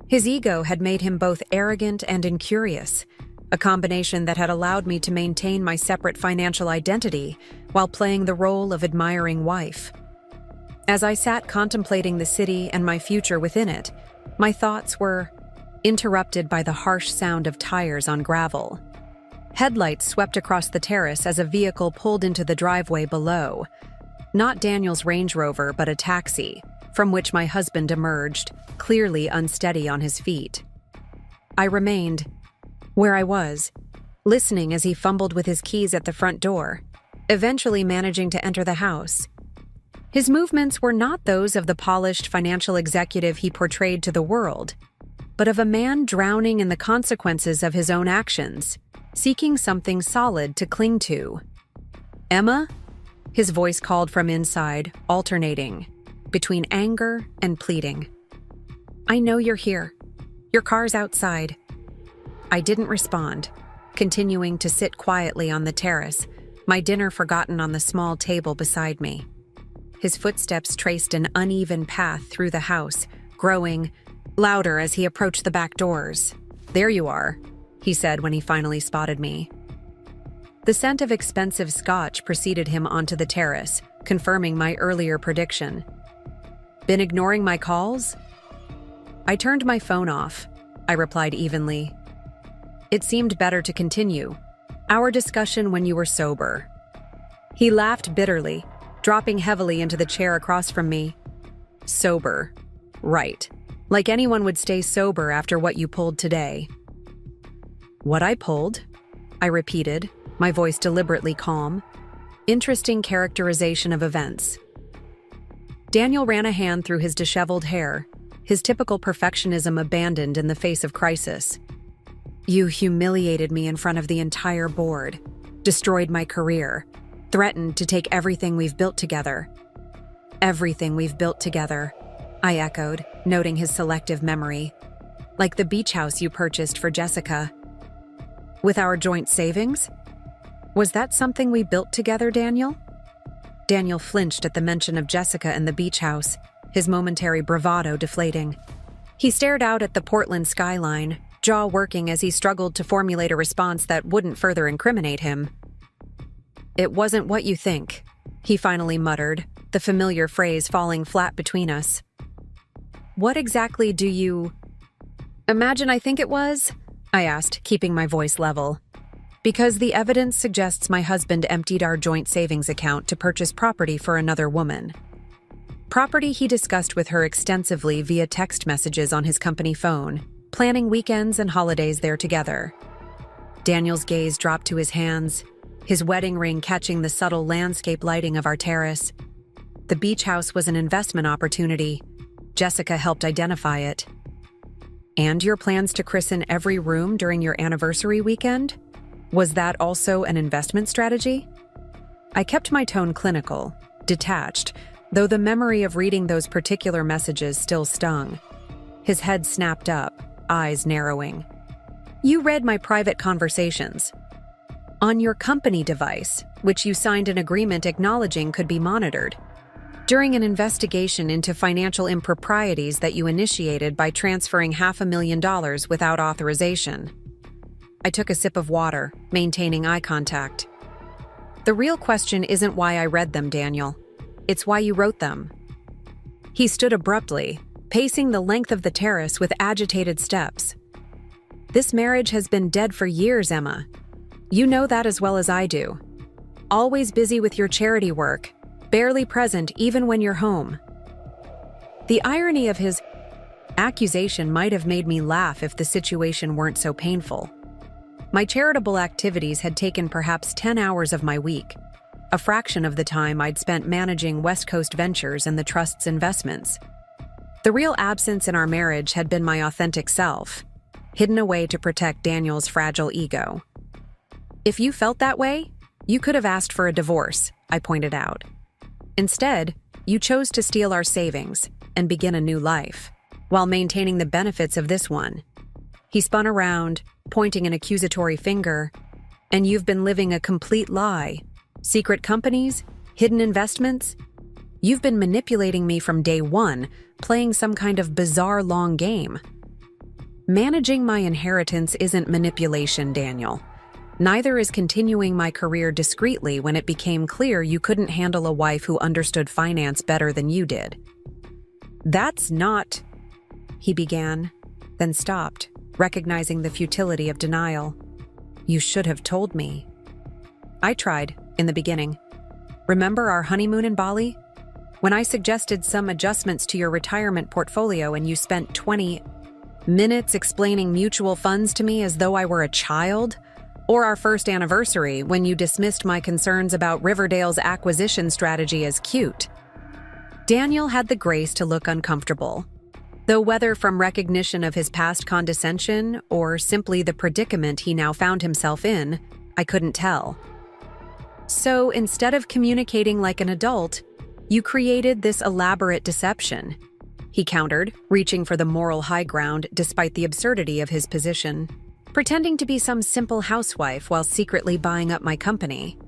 A: His ego had made him both arrogant and incurious, a combination that had allowed me to maintain my separate financial identity while playing the role of admiring wife. As I sat contemplating the city and my future within it, my thoughts were interrupted by the harsh sound of tires on gravel. Headlights swept across the terrace as a vehicle pulled into the driveway below. Not Daniel's Range Rover, but a taxi, from which my husband emerged, clearly unsteady on his feet. I remained where I was, listening as he fumbled with his keys at the front door, eventually managing to enter the house. His movements were not those of the polished financial executive he portrayed to the world, but of a man drowning in the consequences of his own actions, seeking something solid to cling to. "Emma?" His voice called from inside, alternating between anger and pleading. "I know you're here. Your car's outside." I didn't respond, continuing to sit quietly on the terrace, my dinner forgotten on the small table beside me. His footsteps traced an uneven path through the house, growing louder as he approached the back doors. "There you are," he said when he finally spotted me. The scent of expensive scotch preceded him onto the terrace, confirming my earlier prediction. "Been ignoring my calls?" "I turned my phone off," I replied evenly. "It seemed better to continue our discussion when you were sober." He laughed bitterly, dropping heavily into the chair across from me. "Sober. Right. Like anyone would stay sober after what you pulled today." "What I pulled?" I repeated, my voice deliberately calm. Interesting characterization of events. Daniel ran a hand through his disheveled hair, his typical perfectionism abandoned in the face of crisis. "You humiliated me in front of the entire board, destroyed my career, threatened to take everything we've built together." "Everything we've built together," I echoed, noting his selective memory. "Like the beach house you purchased for Jessica." "With our joint savings? Was that something we built together, Daniel?" Daniel flinched at the mention of Jessica and the beach house, his momentary bravado deflating. He stared out at the Portland skyline, jaw working as he struggled to formulate a response that wouldn't further incriminate him. "It wasn't what you think," he finally muttered, the familiar phrase falling flat between us. "What exactly do you imagine I think it was?" I asked, keeping my voice level. "Because the evidence suggests my husband emptied our joint savings account to purchase property for another woman. Property he discussed with her extensively via text messages on his company phone, planning weekends and holidays there together." Daniel's gaze dropped to his hands, his wedding ring catching the subtle landscape lighting of our terrace. The beach house was an investment opportunity. Jessica helped identify it. "And your plans to christen every room during your anniversary weekend? Was that also an investment strategy?" I kept my tone clinical, detached, though the memory of reading those particular messages still stung. His head snapped up, eyes narrowing. "You read my private conversations. On your company device, which you signed an agreement acknowledging could be monitored. During an investigation into financial improprieties that you initiated by transferring $500,000 without authorization." I took a sip of water, maintaining eye contact. "The real question isn't why I read them, Daniel. It's why you wrote them." He stood abruptly, pacing the length of the terrace with agitated steps. "This marriage has been dead for years, Emma. You know that as well as I do. Always busy with your charity work, barely present even when you're home." The irony of his accusation might have made me laugh if the situation weren't so painful. My charitable activities had taken perhaps 10 hours of my week, a fraction of the time I'd spent managing West Coast ventures and the trust's investments. The real absence in our marriage had been my authentic self, hidden away to protect Daniel's fragile ego. "If you felt that way, you could have asked for a divorce," I pointed out. "Instead, you chose to steal our savings and begin a new life, while maintaining the benefits of this one. He spun around, pointing an accusatory finger. And you've been living a complete lie. Secret companies? Hidden investments? You've been manipulating me from day one, playing some kind of bizarre long game. Managing my inheritance isn't manipulation, Daniel. Neither is continuing my career discreetly when it became clear you couldn't handle a wife who understood finance better than you did. That's not... He began, then stopped, recognizing the futility of denial. You should have told me. I tried, in the beginning. Remember our honeymoon in Bali? When I suggested some adjustments to your retirement portfolio and you spent 20 minutes explaining mutual funds to me as though I were a child? Or our first anniversary when you dismissed my concerns about Riverdale's acquisition strategy as cute? Daniel had the grace to look uncomfortable, though whether from recognition of his past condescension or simply the predicament he now found himself in, I couldn't tell. So instead of communicating like an adult, you created this elaborate deception, he countered, reaching for the moral high ground despite the absurdity of his position. Pretending to be some simple housewife while secretly buying up my company.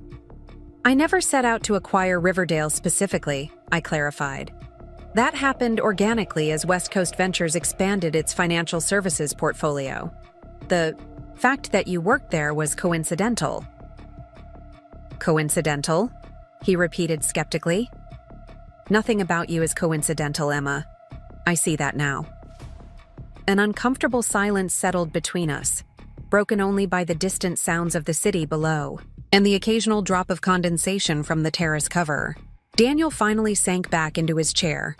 A: I never set out to acquire Riverdale specifically, I clarified. That happened organically as West Coast Ventures expanded its financial services portfolio. The fact that you worked there was coincidental. Coincidental? He repeated skeptically. Nothing about you is coincidental, Emma. I see that now. An uncomfortable silence settled between us, broken only by the distant sounds of the city below, and the occasional drop of condensation from the terrace cover. Daniel finally sank back into his chair,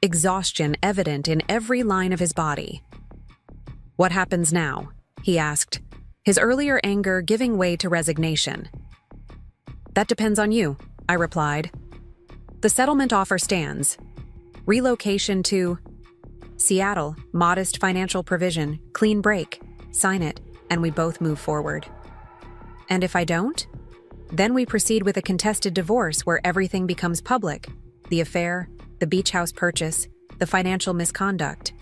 A: exhaustion evident in every line of his body. What happens now? He asked, his earlier anger giving way to resignation. That depends on you, I replied. The settlement offer stands. Relocation to Seattle, modest financial provision, clean break. Sign it, and we both move forward. And if I don't? Then we proceed with a contested divorce where everything becomes public. The affair, the beach house purchase, the financial misconduct.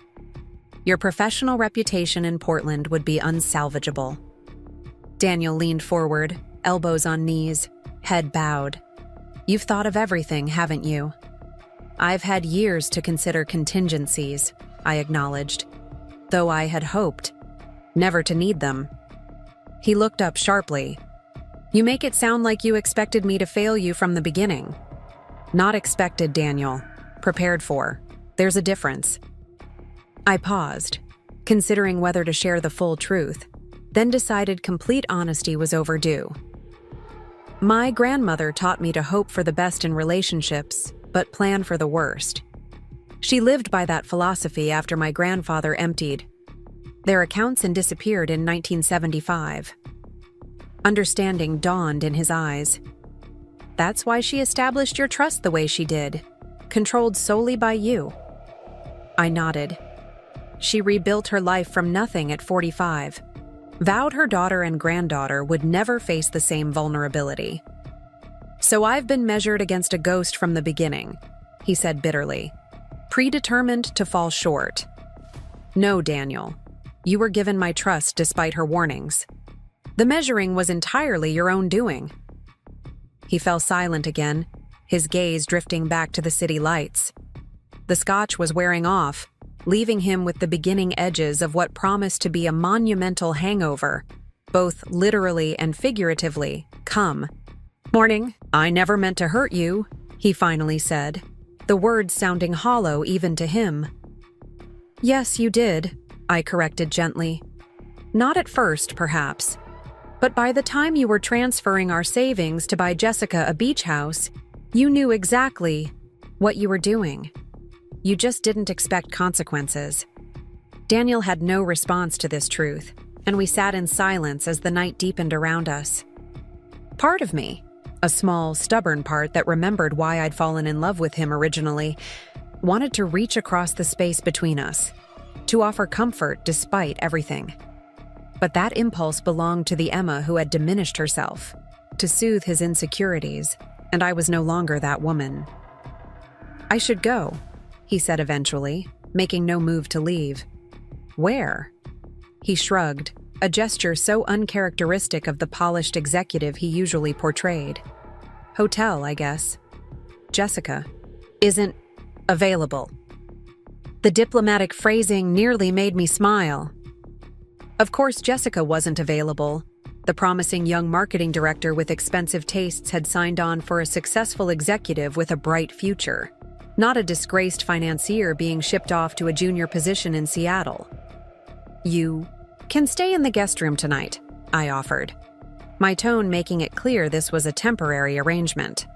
A: Your professional reputation in Portland would be unsalvageable. Daniel leaned forward, elbows on knees, head bowed. You've thought of everything, haven't you? I've had years to consider contingencies, I acknowledged, though I had hoped never to need them. He looked up sharply. You make it sound like you expected me to fail you from the beginning. Not expected, Daniel. Prepared for. There's a difference. I paused, considering whether to share the full truth, then decided complete honesty was overdue. My grandmother taught me to hope for the best in relationships, but plan for the worst. She lived by that philosophy after my grandfather emptied their accounts and disappeared in 1975. Understanding dawned in his eyes. That's why she established your trust the way she did, controlled solely by you. I nodded. She rebuilt her life from nothing at 45, vowed her daughter and granddaughter would never face the same vulnerability. So I've been measured against a ghost from the beginning, he said bitterly, predetermined to fall short. No, Daniel. You were given my trust despite her warnings. The measuring was entirely your own doing. He fell silent again, his gaze drifting back to the city lights. The scotch was wearing off, leaving him with the beginning edges of what promised to be a monumental hangover, both literally and figuratively, come. Morning, I never meant to hurt you, he finally said, the words sounding hollow even to him. Yes, you did, I corrected gently. Not at first, perhaps. But by the time you were transferring our savings to buy Jessica a beach house, you knew exactly what you were doing. You just didn't expect consequences. Daniel had no response to this truth, and we sat in silence as the night deepened around us. Part of me, a small, stubborn part that remembered why I'd fallen in love with him originally, wanted to reach across the space between us, to offer comfort despite everything. But that impulse belonged to the Emma who had diminished herself, to soothe his insecurities, and I was no longer that woman. "I should go," he said eventually, making no move to leave. "Where?" He shrugged, a gesture so uncharacteristic of the polished executive he usually portrayed. "Hotel, I guess. Jessica isn't available." The diplomatic phrasing nearly made me smile. Of course, Jessica wasn't available. The promising young marketing director with expensive tastes had signed on for a successful executive with a bright future, not a disgraced financier being shipped off to a junior position in Seattle. "You can stay in the guest room tonight," I offered, my tone making it clear this was a temporary arrangement.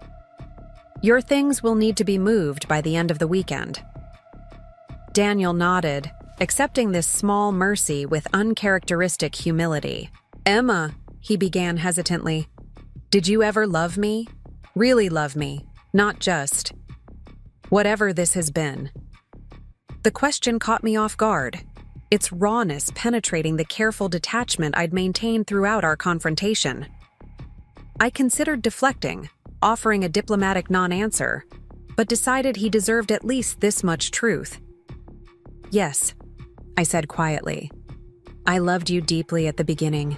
A: "Your things will need to be moved by the end of the weekend." Daniel nodded, accepting this small mercy with uncharacteristic humility. "Emma," he began hesitantly, "did you ever love me? Really love me, not just whatever this has been?" The question caught me off guard, its rawness penetrating the careful detachment I'd maintained throughout our confrontation. I considered deflecting, offering a diplomatic non-answer, but decided he deserved at least this much truth. "Yes," I said quietly. "I loved you deeply at the beginning,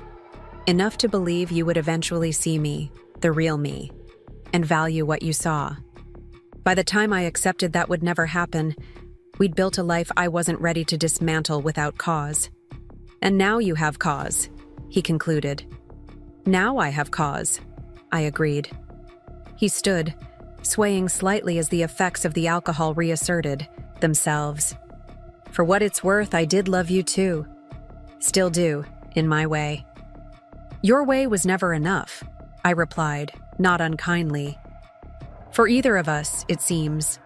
A: enough to believe you would eventually see me, the real me, and value what you saw. By the time I accepted that would never happen, we'd built a life I wasn't ready to dismantle without cause. And now you have cause," he concluded. "Now I have cause," I agreed. He stood, swaying slightly as the effects of the alcohol reasserted themselves. "For what it's worth, I did love you too. Still do, in my way." "Your way was never enough," I replied, not unkindly. "For either of us, it seems."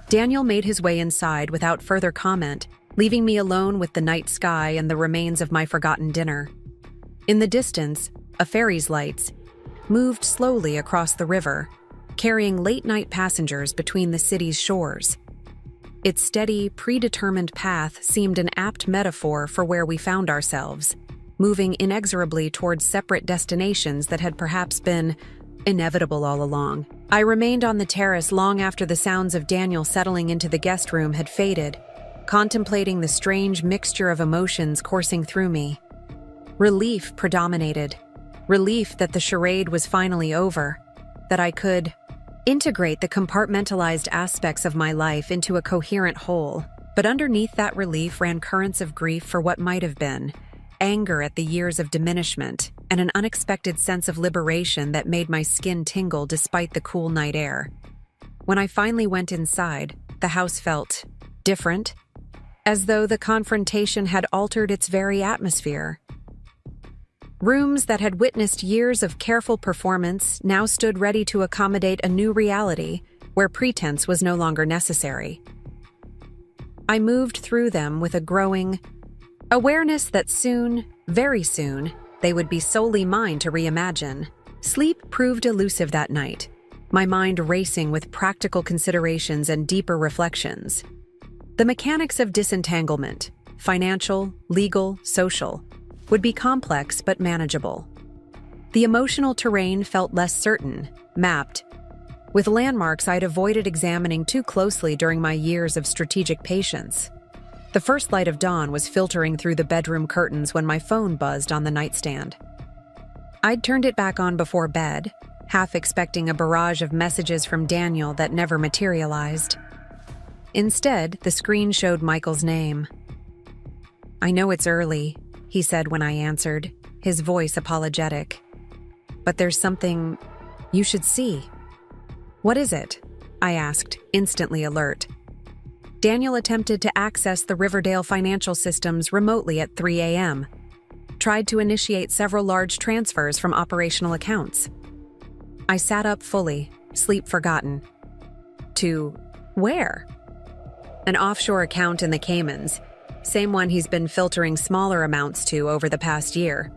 A: Daniel made his way inside without further comment, leaving me alone with the night sky and the remains of my forgotten dinner. In the distance, a ferry's lights moved slowly across the river, carrying late-night passengers between the city's shores. Its steady, predetermined path seemed an apt metaphor for where we found ourselves, moving inexorably towards separate destinations that had perhaps been inevitable all along. I remained on the terrace long after the sounds of Daniel settling into the guest room had faded, contemplating the strange mixture of emotions coursing through me. Relief predominated. Relief that the charade was finally over, that I could integrate the compartmentalized aspects of my life into a coherent whole. But underneath that relief ran currents of grief for what might have been, anger at the years of diminishment, and an unexpected sense of liberation that made my skin tingle despite the cool night air. When I finally went inside, the house felt different, as though the confrontation had altered its very atmosphere. Rooms that had witnessed years of careful performance now stood ready to accommodate a new reality where pretense was no longer necessary. I moved through them with a growing awareness that soon, very soon, they would be solely mine to reimagine. Sleep proved elusive that night, my mind racing with practical considerations and deeper reflections. The mechanics of disentanglement, financial, legal, social, would be complex but manageable. The emotional terrain felt less certain, mapped, with landmarks I'd avoided examining too closely during my years of strategic patience. The first light of dawn was filtering through the bedroom curtains when my phone buzzed on the nightstand. I'd turned it back on before bed, half expecting a barrage of messages from Daniel that never materialized. Instead, the screen showed Michael's name. "I know it's early," he said when I answered, his voice apologetic. "But there's something you should see." "What is it?" I asked, instantly alert. Daniel attempted to access the Riverdale financial systems remotely at 3 a.m., tried to initiate several large transfers from operational accounts. I sat up fully, sleep forgotten. To where? An offshore account in the Caymans, same one he's been filtering smaller amounts to over the past year.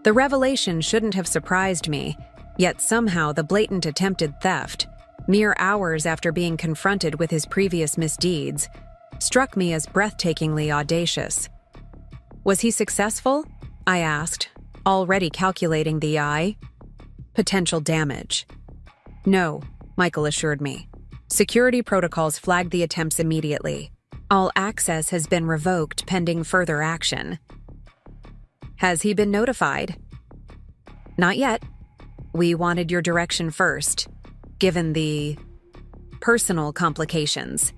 A: The revelation shouldn't have surprised me, yet somehow the blatant attempted theft, mere hours after being confronted with his previous misdeeds, struck me as breathtakingly audacious. Was he successful? I asked, already calculating the potential damage. No, Michael assured me. Security protocols flagged the attempts immediately. All access has been revoked pending further action. Has he been notified? Not yet. We wanted your direction first, given the personal complications.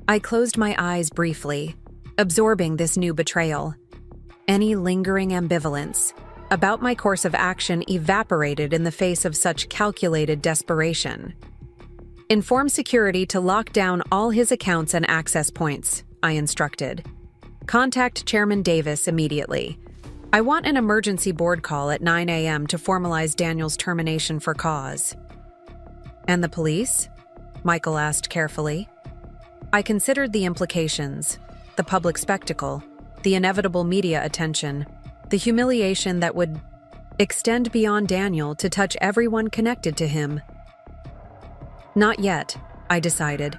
A: I closed my eyes briefly, absorbing this new betrayal. Any lingering ambivalence about my course of action evaporated in the face of such calculated desperation. Inform security to lock down all his accounts and access points, I instructed. Contact Chairman Davis immediately. I want an emergency board call at 9 a.m. to formalize Daniel's termination for cause. And the police? Michael asked carefully. I considered the implications, the public spectacle, the inevitable media attention, the humiliation that would extend beyond Daniel to touch everyone connected to him. Not yet, I decided.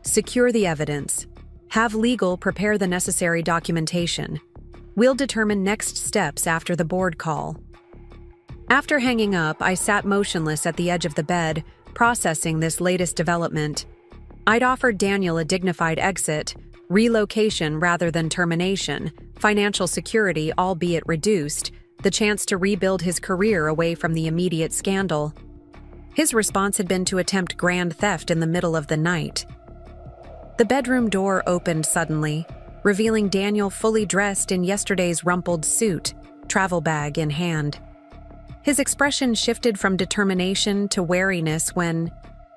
A: Secure the evidence. Have legal prepare the necessary documentation. We'll determine next steps after the board call. After hanging up, I sat motionless at the edge of the bed, processing this latest development. I'd offered Daniel a dignified exit, relocation rather than termination, financial security albeit reduced, the chance to rebuild his career away from the immediate scandal. His response had been to attempt grand theft in the middle of the night. The bedroom door opened suddenly, revealing Daniel fully dressed in yesterday's rumpled suit, travel bag in hand. His expression shifted from determination to wariness when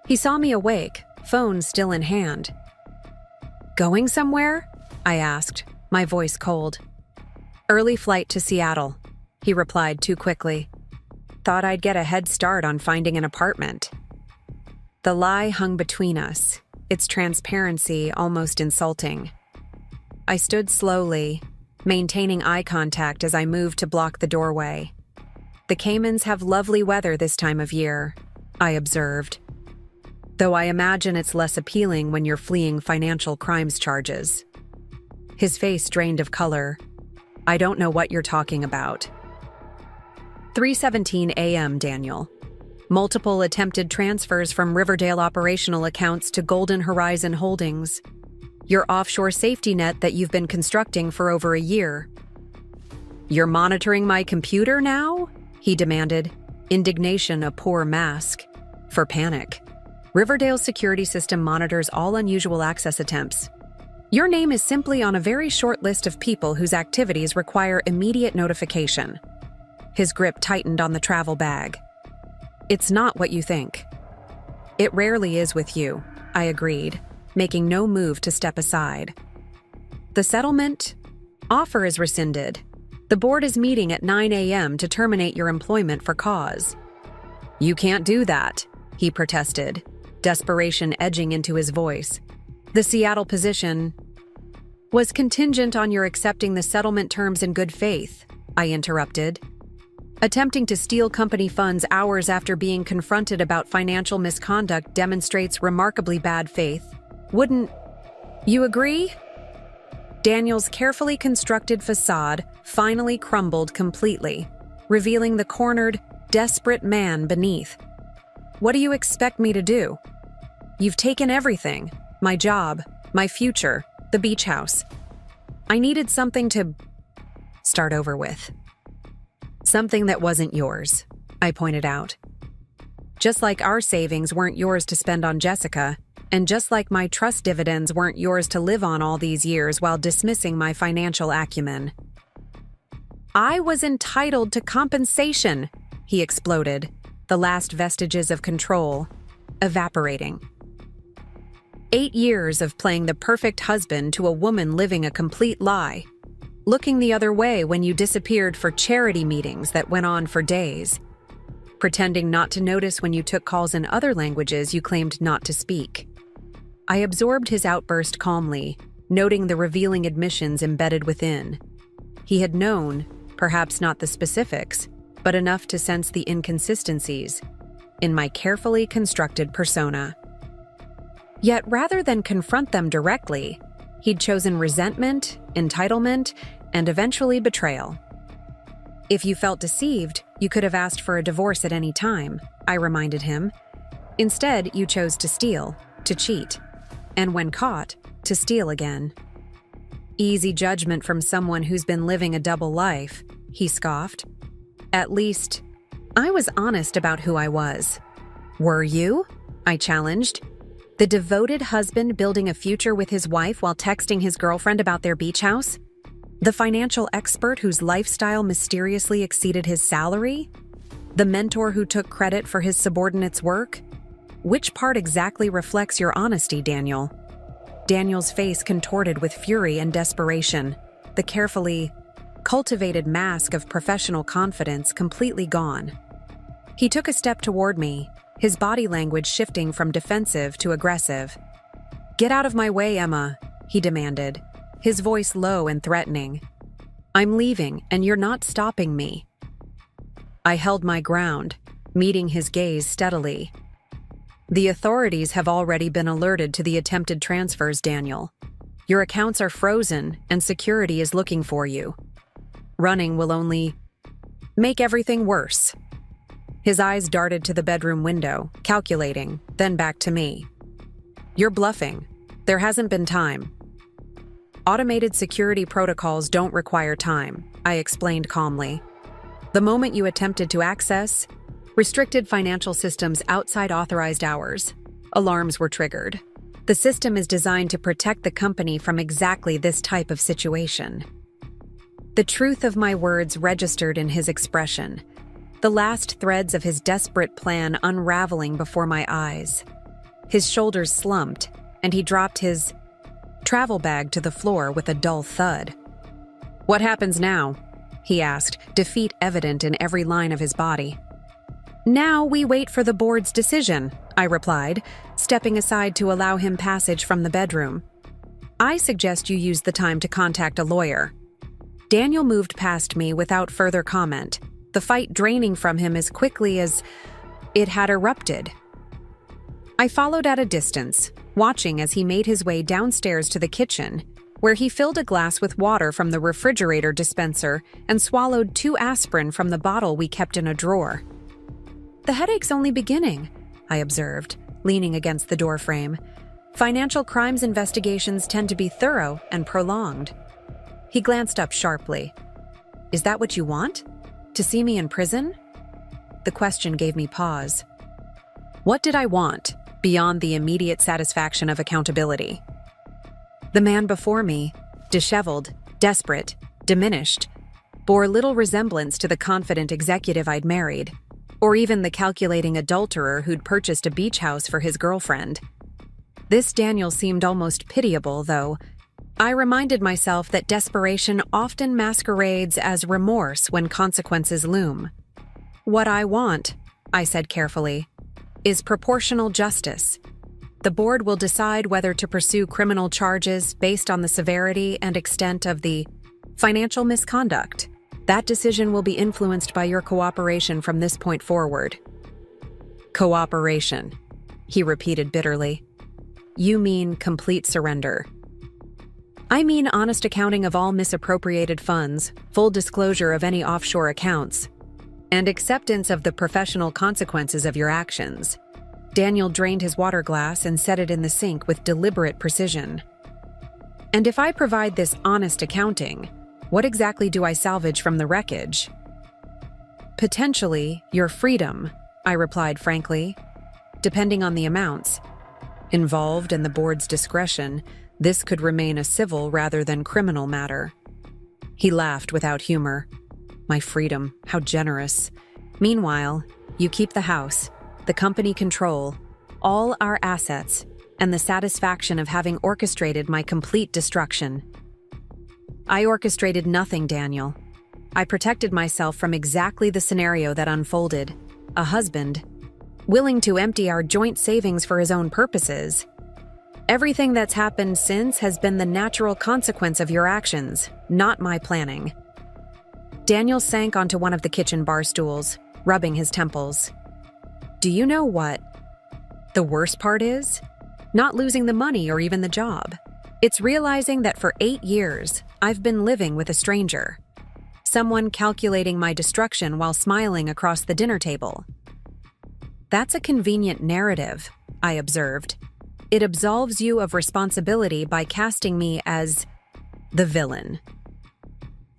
A: he saw me awake, phone still in hand. Going somewhere? I asked, my voice cold. Early flight to Seattle, he replied too quickly. Thought I'd get a head start on finding an apartment. The lie hung between us, its transparency almost insulting. I stood slowly, maintaining eye contact as I moved to block the doorway. The Caymans have lovely weather this time of year, I observed. Though I imagine it's less appealing when you're fleeing financial crimes charges. His face drained of color. I don't know what you're talking about. 3:17 a.m., Daniel. Multiple attempted transfers from Riverdale operational accounts to Golden Horizon Holdings. Your offshore safety net that you've been constructing for over a year. You're monitoring my computer now? He demanded, indignation a poor mask for panic. Riverdale's security system monitors all unusual access attempts. Your name is simply on a very short list of people whose activities require immediate notification. His grip tightened on the travel bag. It's not what you think. It rarely is with you, I agreed, making no move to step aside. The settlement offer is rescinded. The board is meeting at 9 a.m. to terminate your employment for cause. You can't do that, he protested, desperation edging into his voice. The Seattle position was contingent on your accepting the settlement terms in good faith, I interrupted. Attempting to steal company funds hours after being confronted about financial misconduct demonstrates remarkably bad faith. Wouldn't you agree? Daniel's carefully constructed facade finally crumbled completely, revealing the cornered, desperate man beneath. What do you expect me to do? You've taken everything. My job, my future, the beach house. I needed something to start over with. Something that wasn't yours, I pointed out. Just like our savings weren't yours to spend on Jessica, and just like my trust dividends weren't yours to live on all these years while dismissing my financial acumen. I was entitled to compensation, he exploded, the last vestiges of control evaporating. 8 years of playing the perfect husband to a woman living a complete lie. Looking the other way when you disappeared for charity meetings that went on for days. Pretending not to notice when you took calls in other languages you claimed not to speak. I absorbed his outburst calmly, noting the revealing admissions embedded within. He had known, perhaps not the specifics, but enough to sense the inconsistencies in my carefully constructed persona. Yet rather than confront them directly, he'd chosen resentment, entitlement, and eventually betrayal. If you felt deceived, you could have asked for a divorce at any time, I reminded him. Instead, you chose to steal, to cheat, and when caught, to steal again. Easy judgment from someone who's been living a double life, he scoffed. At least, I was honest about who I was. Were you? I challenged. The devoted husband building a future with his wife while texting his girlfriend about their beach house? The financial expert whose lifestyle mysteriously exceeded his salary? The mentor who took credit for his subordinate's work? Which part exactly reflects your honesty, Daniel? Daniel's face contorted with fury and desperation, the carefully cultivated mask of professional confidence completely gone. He took a step toward me, his body language shifting from defensive to aggressive. "Get out of my way, Emma," he demanded, his voice low and threatening. "I'm leaving, and you're not stopping me." I held my ground, meeting his gaze steadily. "The authorities have already been alerted to the attempted transfers, Daniel. Your accounts are frozen, and security is looking for you. Running will only make everything worse." His eyes darted to the bedroom window, calculating, then back to me. "You're bluffing. There hasn't been time." "Automated security protocols don't require time," I explained calmly. "The moment you attempted to access restricted financial systems outside authorized hours, alarms were triggered. The system is designed to protect the company from exactly this type of situation." The truth of my words registered in his expression, the last threads of his desperate plan unraveling before my eyes. His shoulders slumped, and he dropped his travel bag to the floor with a dull thud. "What happens now?" he asked, defeat evident in every line of his body. "Now we wait for the board's decision," I replied, stepping aside to allow him passage from the bedroom. "I suggest you use the time to contact a lawyer." Daniel moved past me without further comment, the fight draining from him as quickly as it had erupted. I followed at a distance, watching as he made his way downstairs to the kitchen, where he filled a glass with water from the refrigerator dispenser and swallowed 2 aspirin from the bottle we kept in a drawer. "The headache's only beginning," I observed, leaning against the doorframe. "Financial crimes investigations tend to be thorough and prolonged." He glanced up sharply. "Is that what you want? To see me in prison?" The question gave me pause. What did I want, beyond the immediate satisfaction of accountability? The man before me, disheveled, desperate, diminished, bore little resemblance to the confident executive I'd married, or even the calculating adulterer who'd purchased a beach house for his girlfriend. This Daniel seemed almost pitiable, though. I reminded myself that desperation often masquerades as remorse when consequences loom. "What I want," I said carefully, "is proportional justice. The board will decide whether to pursue criminal charges based on the severity and extent of the financial misconduct. That decision will be influenced by your cooperation from this point forward." "Cooperation," he repeated bitterly. "You mean complete surrender." "I mean honest accounting of all misappropriated funds, full disclosure of any offshore accounts, and acceptance of the professional consequences of your actions." Daniel drained his water glass and set it in the sink with deliberate precision. "And if I provide this honest accounting, what exactly do I salvage from the wreckage?" "Potentially, your freedom," I replied frankly, "depending on the amounts. Involved in the board's discretion, this could remain a civil rather than criminal matter." He laughed without humor. "My freedom, how generous. Meanwhile, you keep the house, the company control, all our assets, and the satisfaction of having orchestrated my complete destruction." "I orchestrated nothing, Daniel. I protected myself from exactly the scenario that unfolded. A husband, willing to empty our joint savings for his own purposes. Everything that's happened since has been the natural consequence of your actions, not my planning." Daniel sank onto one of the kitchen bar stools, rubbing his temples. "Do you know what the worst part is? Not losing the money or even the job. It's realizing that for 8 years, I've been living with a stranger. Someone calculating my destruction while smiling across the dinner table." That's a convenient narrative, I observed. It absolves you of responsibility by casting me as the villain.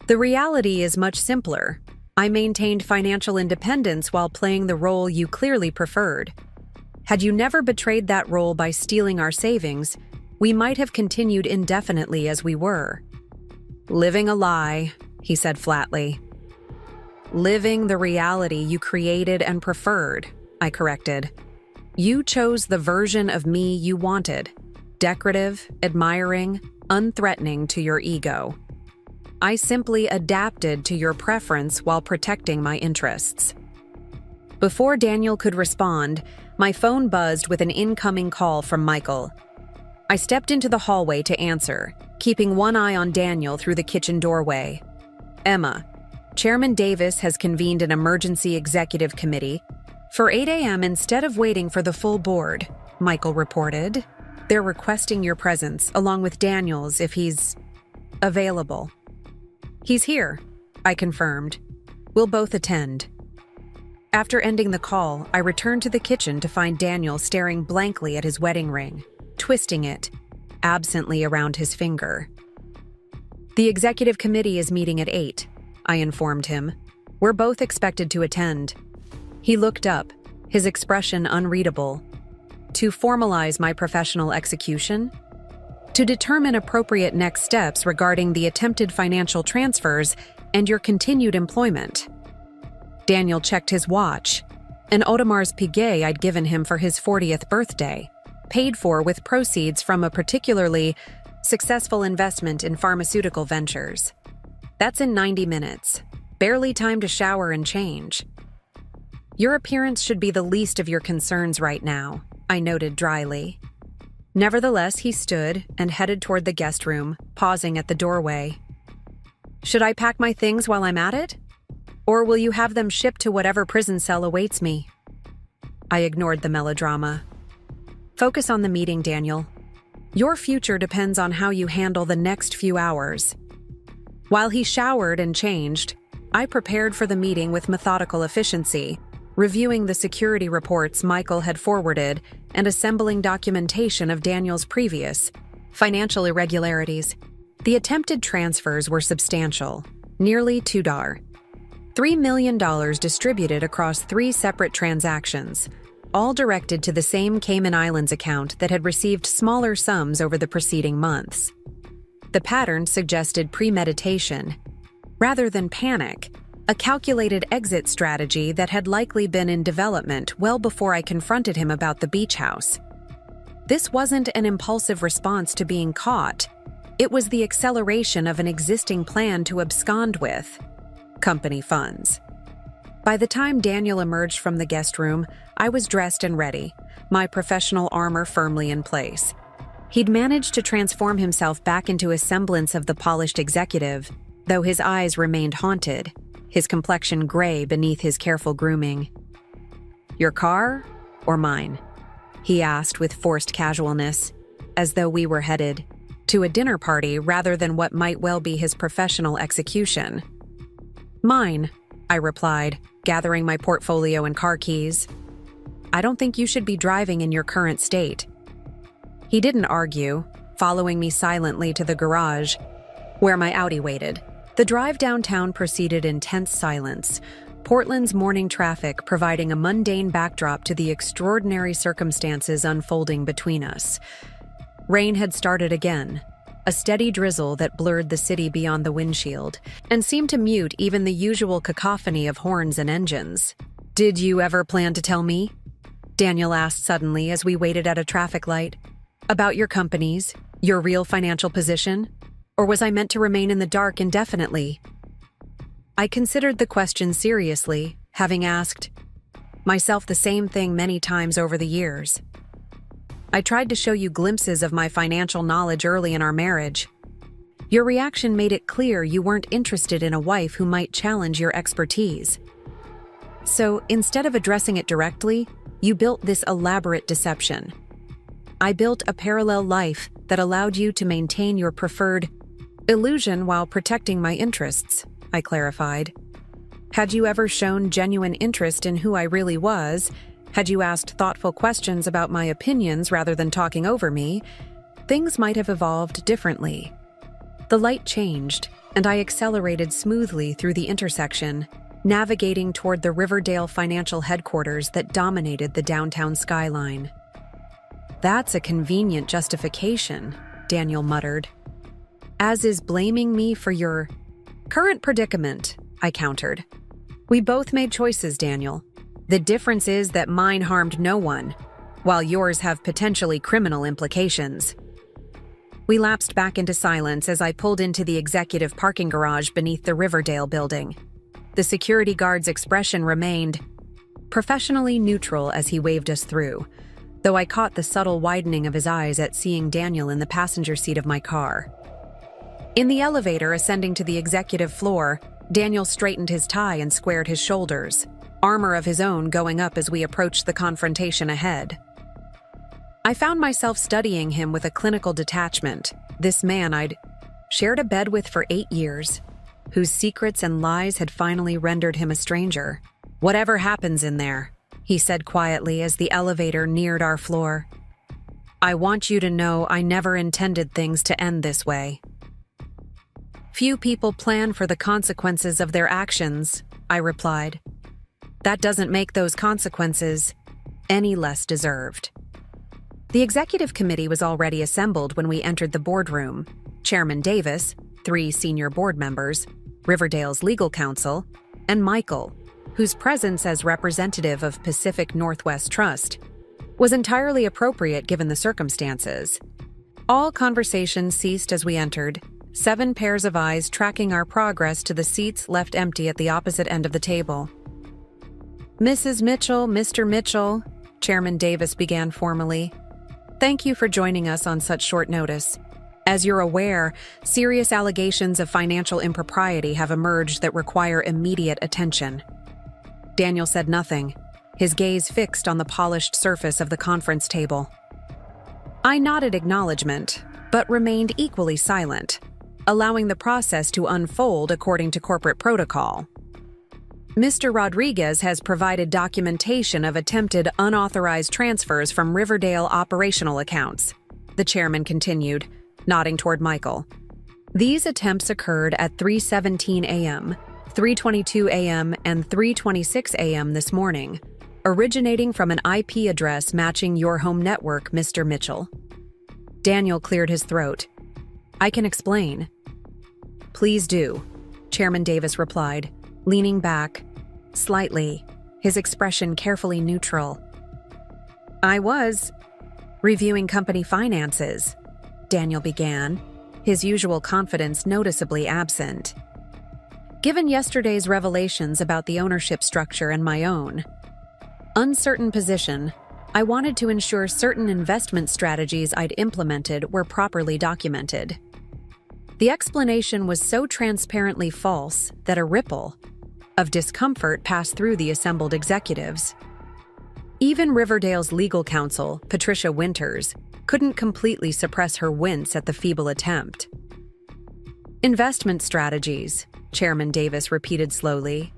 A: The reality is much simpler. I maintained financial independence while playing the role you clearly preferred. Had you never betrayed that role by stealing our savings, we might have continued indefinitely as we were. Living a lie, he said flatly. Living the reality you created and preferred, I corrected. You chose the version of me you wanted, decorative, admiring, unthreatening to your ego. I simply adapted to your preference while protecting my interests. Before Daniel could respond, my phone buzzed with an incoming call from Michael. I stepped into the hallway to answer, keeping one eye on Daniel through the kitchen doorway. Emma, Chairman Davis has convened an emergency executive committee for 8 a.m. instead of waiting for the full board, Michael reported. They're requesting your presence, along with Daniel's if he's available. He's here, I confirmed. We'll both attend. After ending the call, I returned to the kitchen to find Daniel staring blankly at his wedding ring, twisting it absently around his finger. The executive committee is meeting at 8, I informed him. We're both expected to attend. He looked up, his expression unreadable. To formalize my professional execution? To determine appropriate next steps regarding the attempted financial transfers and your continued employment. Daniel checked his watch, an Audemars Piguet I'd given him for his 40th birthday, paid for with proceeds from a particularly successful investment in pharmaceutical ventures. That's in 90 minutes. Barely time to shower and change. Your appearance should be the least of your concerns right now, I noted dryly. Nevertheless, he stood and headed toward the guest room, pausing at the doorway. Should I pack my things while I'm at it? Or will you have them shipped to whatever prison cell awaits me? I ignored the melodrama. Focus on the meeting, Daniel. Your future depends on how you handle the next few hours. While he showered and changed, I prepared for the meeting with methodical efficiency, reviewing the security reports Michael had forwarded and assembling documentation of Daniel's previous financial irregularities. The attempted transfers were substantial, nearly $3 million distributed across 3 separate transactions, all directed to the same Cayman Islands account that had received smaller sums over the preceding months. The pattern suggested premeditation, rather than panic, a calculated exit strategy that had likely been in development well before I confronted him about the beach house. This wasn't an impulsive response to being caught. It was the acceleration of an existing plan to abscond with company funds. By the time Daniel emerged from the guest room, I was dressed and ready, my professional armor firmly in place. He'd managed to transform himself back into a semblance of the polished executive, though his eyes remained haunted, his complexion gray beneath his careful grooming. Your car or mine? He asked with forced casualness, as though we were headed to a dinner party rather than what might well be his professional execution. Mine, I replied, gathering my portfolio and car keys. I don't think you should be driving in your current state. He didn't argue, following me silently to the garage, where my Audi waited. The drive downtown proceeded in tense silence, Portland's morning traffic providing a mundane backdrop to the extraordinary circumstances unfolding between us. Rain had started again, a steady drizzle that blurred the city beyond the windshield and seemed to mute even the usual cacophony of horns and engines. Did you ever plan to tell me? Daniel asked suddenly as we waited at a traffic light. About your companies, your real financial position? Or was I meant to remain in the dark indefinitely? I considered the question seriously, having asked myself the same thing many times over the years. I tried to show you glimpses of my financial knowledge early in our marriage. Your reaction made it clear you weren't interested in a wife who might challenge your expertise. So, instead of addressing it directly, you built this elaborate deception. I built a parallel life that allowed you to maintain your preferred illusion while protecting my interests, I clarified. Had you ever shown genuine interest in who I really was, Had you asked thoughtful questions about my opinions rather than talking over me, things might have evolved differently. The light changed, and I accelerated smoothly through the intersection, navigating toward the Riverdale financial headquarters that dominated the downtown skyline. "That's a convenient justification," Daniel muttered. "As is blaming me for your current predicament," I countered. "We both made choices, Daniel. The difference is that mine harmed no one, while yours have potentially criminal implications." We lapsed back into silence as I pulled into the executive parking garage beneath the Riverdale building. The security guard's expression remained professionally neutral as he waved us through, though I caught the subtle widening of his eyes at seeing Daniel in the passenger seat of my car. In the elevator ascending to the executive floor, Daniel straightened his tie and squared his shoulders, armor of his own going up as we approached the confrontation ahead. I found myself studying him with a clinical detachment, this man I'd shared a bed with for 8 years, whose secrets and lies had finally rendered him a stranger. "Whatever happens in there," he said quietly as the elevator neared our floor, "I want you to know I never intended things to end this way." "Few people plan for the consequences of their actions," I replied. "That doesn't make those consequences any less deserved." The executive committee was already assembled when we entered the boardroom. Chairman Davis, 3 senior board members, Riverdale's legal counsel, and Michael, whose presence as representative of Pacific Northwest Trust was entirely appropriate given the circumstances. All conversation ceased as we entered, 7 pairs of eyes tracking our progress to the seats left empty at the opposite end of the table. "Mrs. Mitchell, Mr. Mitchell," Chairman Davis began formally, "thank you for joining us on such short notice. As you're aware, serious allegations of financial impropriety have emerged that require immediate attention." Daniel said nothing, his gaze fixed on the polished surface of the conference table. I nodded acknowledgement, but remained equally silent, allowing the process to unfold according to corporate protocol. "Mr. Rodriguez has provided documentation of attempted unauthorized transfers from Riverdale operational accounts," the chairman continued, nodding toward Michael. "These attempts occurred at 3:17 a.m., 3:22 a.m., and 3:26 a.m. this morning, originating from an IP address matching your home network, Mr. Mitchell." Daniel cleared his throat. "I can explain." "Please do," Chairman Davis replied, leaning back, slightly, his expression carefully neutral. "I was reviewing company finances," Daniel began, his usual confidence noticeably absent. "Given yesterday's revelations about the ownership structure and my own uncertain position, I wanted to ensure certain investment strategies I'd implemented were properly documented." The explanation was so transparently false that a ripple of discomfort passed through the assembled executives. Even Riverdale's legal counsel, Patricia Winters, couldn't completely suppress her wince at the feeble attempt. "Investment strategies," Chairman Davis repeated slowly,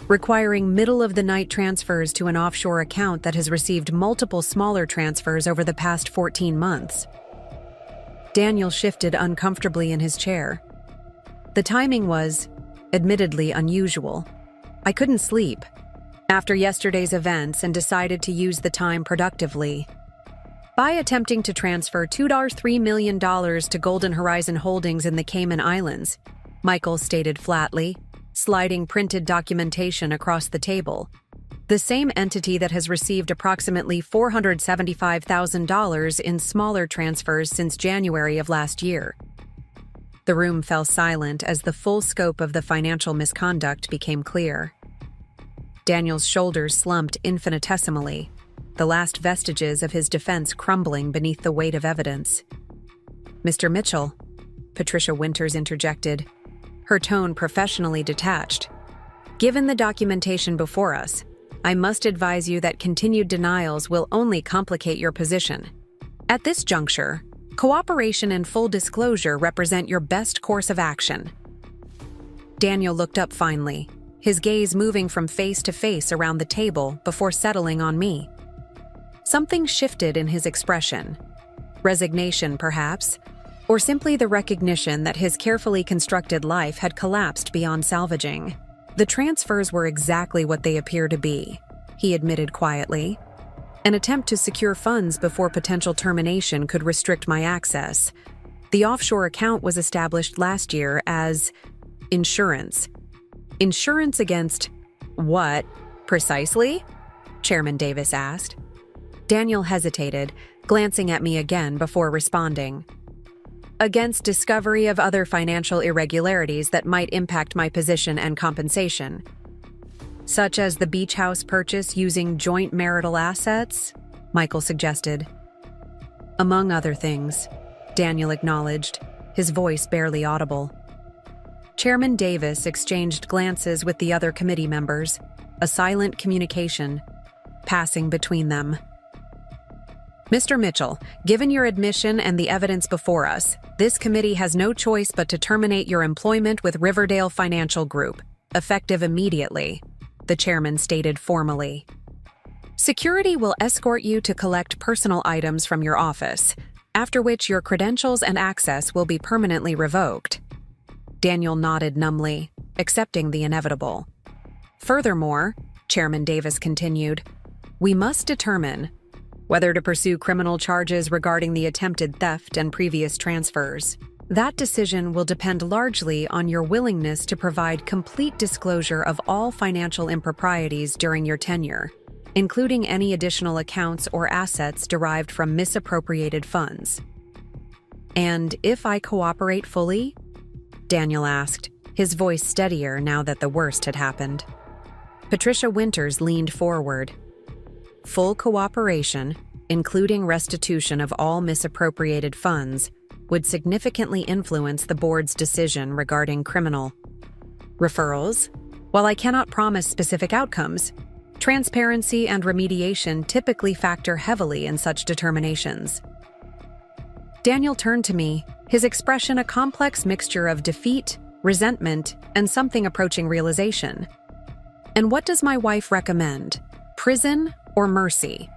A: "requiring middle-of-the-night transfers to an offshore account that has received multiple smaller transfers over the past 14 months. Daniel shifted uncomfortably in his chair. The timing was, admittedly, unusual. I couldn't sleep after yesterday's events and decided to use the time productively by attempting to transfer $2.3 million to Golden Horizon Holdings in the Cayman Islands, Michael stated flatly, sliding printed documentation across the table. The same entity that has received approximately $475,000 in smaller transfers since January of last year. The room fell silent as the full scope of the financial misconduct became clear. Daniel's shoulders slumped infinitesimally, the last vestiges of his defense crumbling beneath the weight of evidence. "Mr. Mitchell," Patricia Winters interjected, her tone professionally detached. "Given the documentation before us, I must advise you that continued denials will only complicate your position. At this juncture, cooperation and full disclosure represent your best course of action." Daniel looked up finally, his gaze moving from face to face around the table before settling on me. Something shifted in his expression. Resignation, perhaps, or simply the recognition that his carefully constructed life had collapsed beyond salvaging. The transfers were exactly what they appear to be, he admitted quietly. An attempt to secure funds before potential termination could restrict my access. The offshore account was established last year as insurance. Insurance against what, precisely? Chairman Davis asked. Daniel hesitated, glancing at me again before responding. Against discovery of other financial irregularities that might impact my position and compensation, such as the beach house purchase using joint marital assets, Michael suggested. Among other things, Daniel acknowledged, his voice barely audible. Chairman Davis exchanged glances with the other committee members, a silent communication passing between them. Mr. Mitchell, given your admission and the evidence before us, this committee has no choice but to terminate your employment with Riverdale Financial Group, effective immediately, the chairman stated formally. Security will escort you to collect personal items from your office, after which your credentials and access will be permanently revoked. Daniel nodded numbly, accepting the inevitable. Furthermore, Chairman Davis continued, we must determine whether to pursue criminal charges regarding the attempted theft and previous transfers. That decision will depend largely on your willingness to provide complete disclosure of all financial improprieties during your tenure, including any additional accounts or assets derived from misappropriated funds. And if I cooperate fully? Daniel asked, his voice steadier now that the worst had happened. Patricia Winters leaned forward. Full cooperation, including restitution of all misappropriated funds, would significantly influence the board's decision regarding criminal referrals. While I cannot promise specific outcomes, transparency and remediation typically factor heavily in such determinations. Daniel turned to me, his expression a complex mixture of defeat, resentment, and something approaching realization. And what does my wife recommend? Prison or mercy?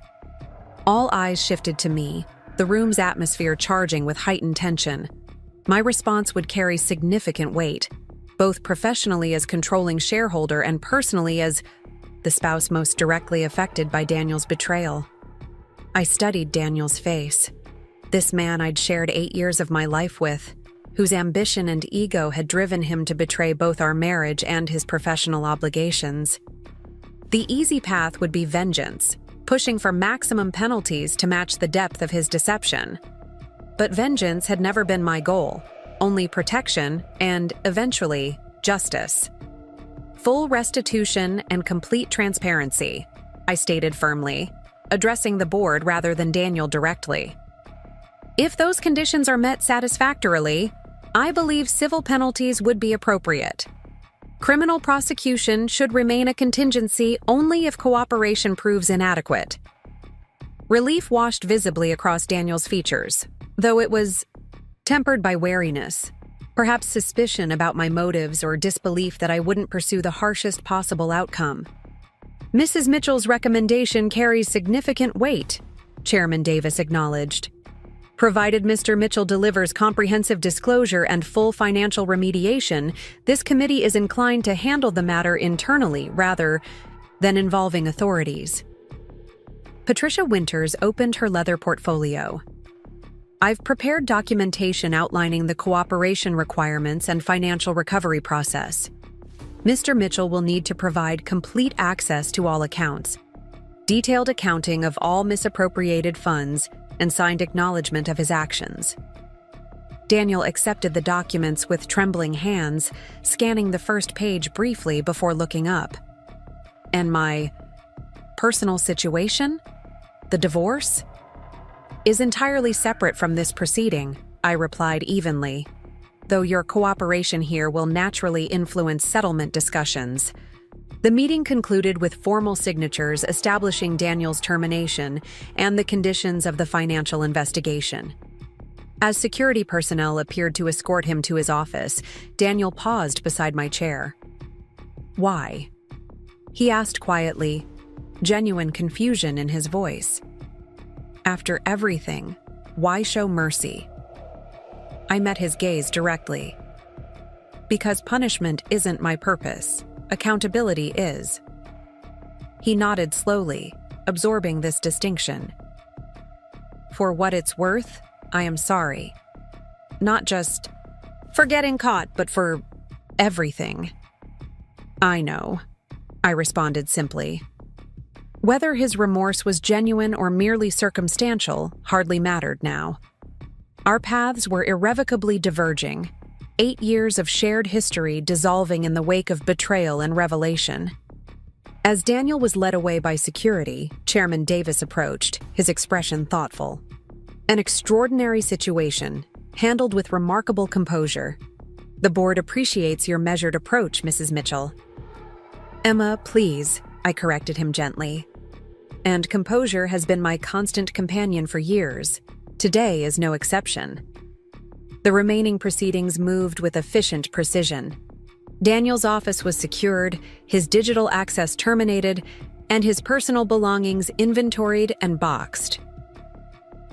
A: All eyes shifted to me, the room's atmosphere charging with heightened tension. My response would carry significant weight, both professionally as controlling shareholder and personally as the spouse most directly affected by Daniel's betrayal. I studied Daniel's face. This man I'd shared 8 years of my life with, whose ambition and ego had driven him to betray both our marriage and his professional obligations. The easy path would be vengeance, pushing for maximum penalties to match the depth of his deception. But vengeance had never been my goal, only protection and, eventually, justice. Full restitution and complete transparency, I stated firmly, addressing the board rather than Daniel directly. If those conditions are met satisfactorily, I believe civil penalties would be appropriate. Criminal prosecution should remain a contingency only if cooperation proves inadequate. Relief washed visibly across Daniel's features, though it was tempered by wariness, perhaps suspicion about my motives or disbelief that I wouldn't pursue the harshest possible outcome. Mrs. Mitchell's recommendation carries significant weight, Chairman Davis acknowledged. Provided Mr. Mitchell delivers comprehensive disclosure and full financial remediation, this committee is inclined to handle the matter internally rather than involving authorities. Patricia Winters opened her leather portfolio. I've prepared documentation outlining the cooperation requirements and financial recovery process. Mr. Mitchell will need to provide complete access to all accounts, detailed accounting of all misappropriated funds, and signed acknowledgement of his actions. Daniel accepted the documents with trembling hands, scanning the first page briefly before looking up. And my personal situation? The divorce? Is entirely separate from this proceeding, I replied evenly, though your cooperation here will naturally influence settlement discussions. The meeting concluded with formal signatures establishing Daniel's termination and the conditions of the financial investigation. As security personnel appeared to escort him to his office, Daniel paused beside my chair. Why? He asked quietly, genuine confusion in his voice. After everything, why show mercy? I met his gaze directly. Because punishment isn't my purpose. Accountability is. He nodded slowly, absorbing this distinction. For what it's worth, I am sorry. Not just for getting caught, but for everything. I know, I responded simply. Whether his remorse was genuine or merely circumstantial hardly mattered now. Our paths were irrevocably diverging, 8 years of shared history dissolving in the wake of betrayal and revelation. As Daniel was led away by security, Chairman Davis approached, his expression thoughtful. An extraordinary situation, handled with remarkable composure. The board appreciates your measured approach, Mrs. Mitchell. Emma, please, I corrected him gently. And composure has been my constant companion for years. Today is no exception. The remaining proceedings moved with efficient precision. Daniel's office was secured, his digital access terminated, and his personal belongings inventoried and boxed.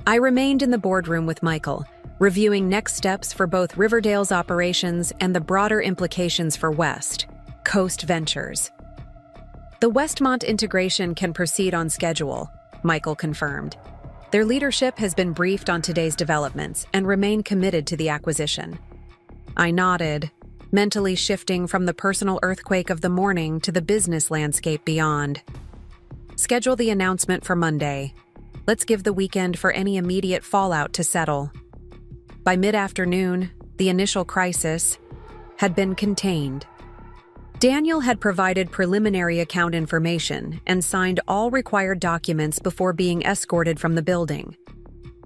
A: I remained in the boardroom with Michael, reviewing next steps for both Riverdale's operations and the broader implications for West Coast Ventures. The Westmont integration can proceed on schedule, Michael confirmed. Their leadership has been briefed on today's developments and remain committed to the acquisition. I nodded, mentally shifting from the personal earthquake of the morning to the business landscape beyond. Schedule the announcement for Monday. Let's give the weekend for any immediate fallout to settle. By mid-afternoon, the initial crisis had been contained. Daniel had provided preliminary account information and signed all required documents before being escorted from the building.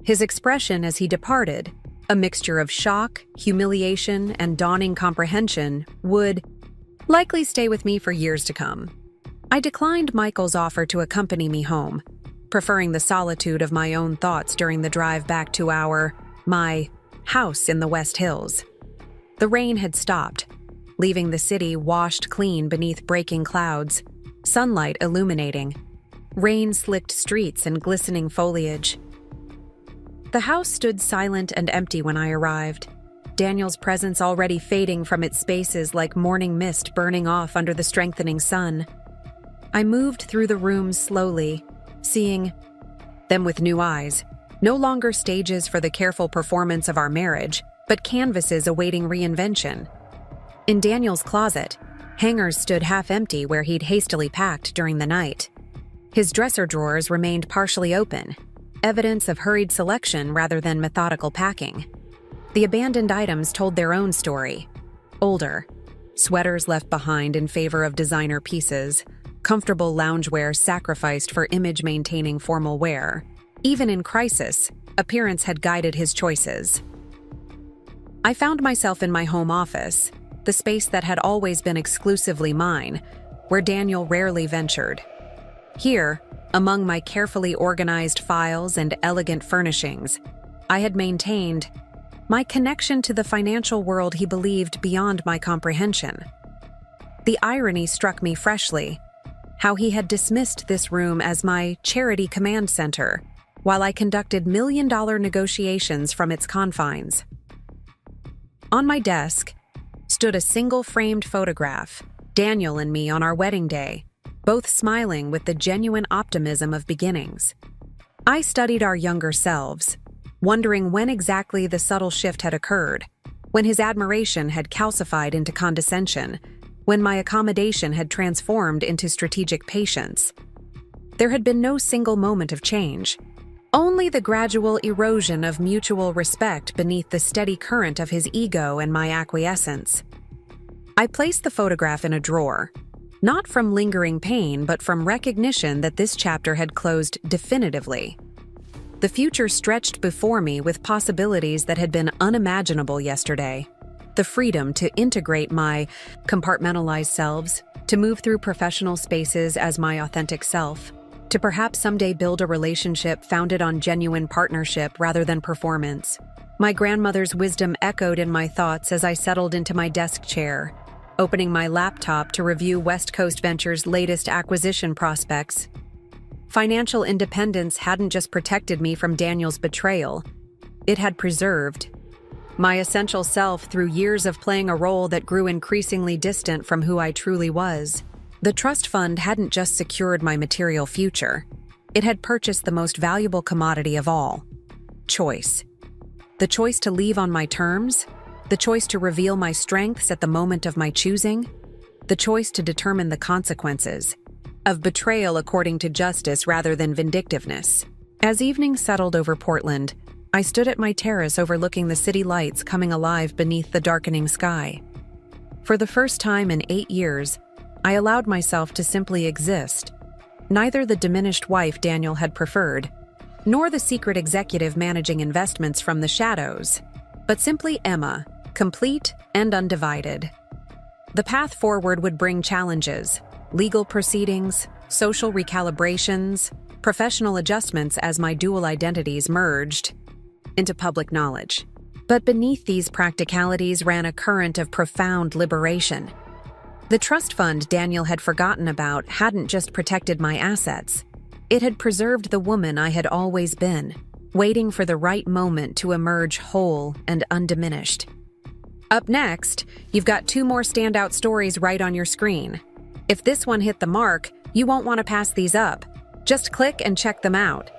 A: His expression as he departed, a mixture of shock, humiliation, and dawning comprehension, would likely stay with me for years to come. I declined Michael's offer to accompany me home, preferring the solitude of my own thoughts during the drive back to my house in the West Hills. The rain had stopped, leaving the city washed clean beneath breaking clouds, sunlight illuminating, rain-slicked streets and glistening foliage. The house stood silent and empty when I arrived, Daniel's presence already fading from its spaces like morning mist burning off under the strengthening sun. I moved through the rooms slowly, seeing them with new eyes, no longer stages for the careful performance of our marriage, but canvases awaiting reinvention. In Daniel's closet, hangers stood half-empty where he'd hastily packed during the night. His dresser drawers remained partially open, evidence of hurried selection rather than methodical packing. The abandoned items told their own story. Older, sweaters left behind in favor of designer pieces, comfortable loungewear sacrificed for image-maintaining formal wear. Even in crisis, appearance had guided his choices. I found myself in my home office, the space that had always been exclusively mine, where Daniel rarely ventured. Here, among my carefully organized files and elegant furnishings, I had maintained my connection to the financial world he believed beyond my comprehension. The irony struck me freshly, how he had dismissed this room as my charity command center, while I conducted million-dollar negotiations from its confines. On my desk stood a single-framed photograph, Daniel and me on our wedding day, both smiling with the genuine optimism of beginnings. I studied our younger selves, wondering when exactly the subtle shift had occurred, when his admiration had calcified into condescension, when my accommodation had transformed into strategic patience. There had been no single moment of change, only the gradual erosion of mutual respect beneath the steady current of his ego and my acquiescence. I placed the photograph in a drawer, not from lingering pain, but from recognition that this chapter had closed definitively. The future stretched before me with possibilities that had been unimaginable yesterday. The freedom to integrate my compartmentalized selves, to move through professional spaces as my authentic self, to perhaps someday build a relationship founded on genuine partnership rather than performance. My grandmother's wisdom echoed in my thoughts as I settled into my desk chair, opening my laptop to review West Coast Ventures' latest acquisition prospects. Financial independence hadn't just protected me from Daniel's betrayal, it had preserved my essential self through years of playing a role that grew increasingly distant from who I truly was. The trust fund hadn't just secured my material future, it had purchased the most valuable commodity of all: choice. The choice to leave on my terms, the choice to reveal my strengths at the moment of my choosing, the choice to determine the consequences of betrayal according to justice rather than vindictiveness. As evening settled over Portland, I stood at my terrace overlooking the city lights coming alive beneath the darkening sky. For the first time in 8 years, I allowed myself to simply exist. Neither the diminished wife Daniel had preferred, nor the secret executive managing investments from the shadows, but simply Emma, complete and undivided. The path forward would bring challenges, legal proceedings, social recalibrations, professional adjustments as my dual identities merged into public knowledge. But beneath these practicalities ran a current of profound liberation. The trust fund Daniel had forgotten about hadn't just protected my assets, it had preserved the woman I had always been, waiting for the right moment to emerge whole and undiminished. Up next, you've got 2 more standout stories right on your screen. If this one hit the mark, you won't want to pass these up. Just click and check them out.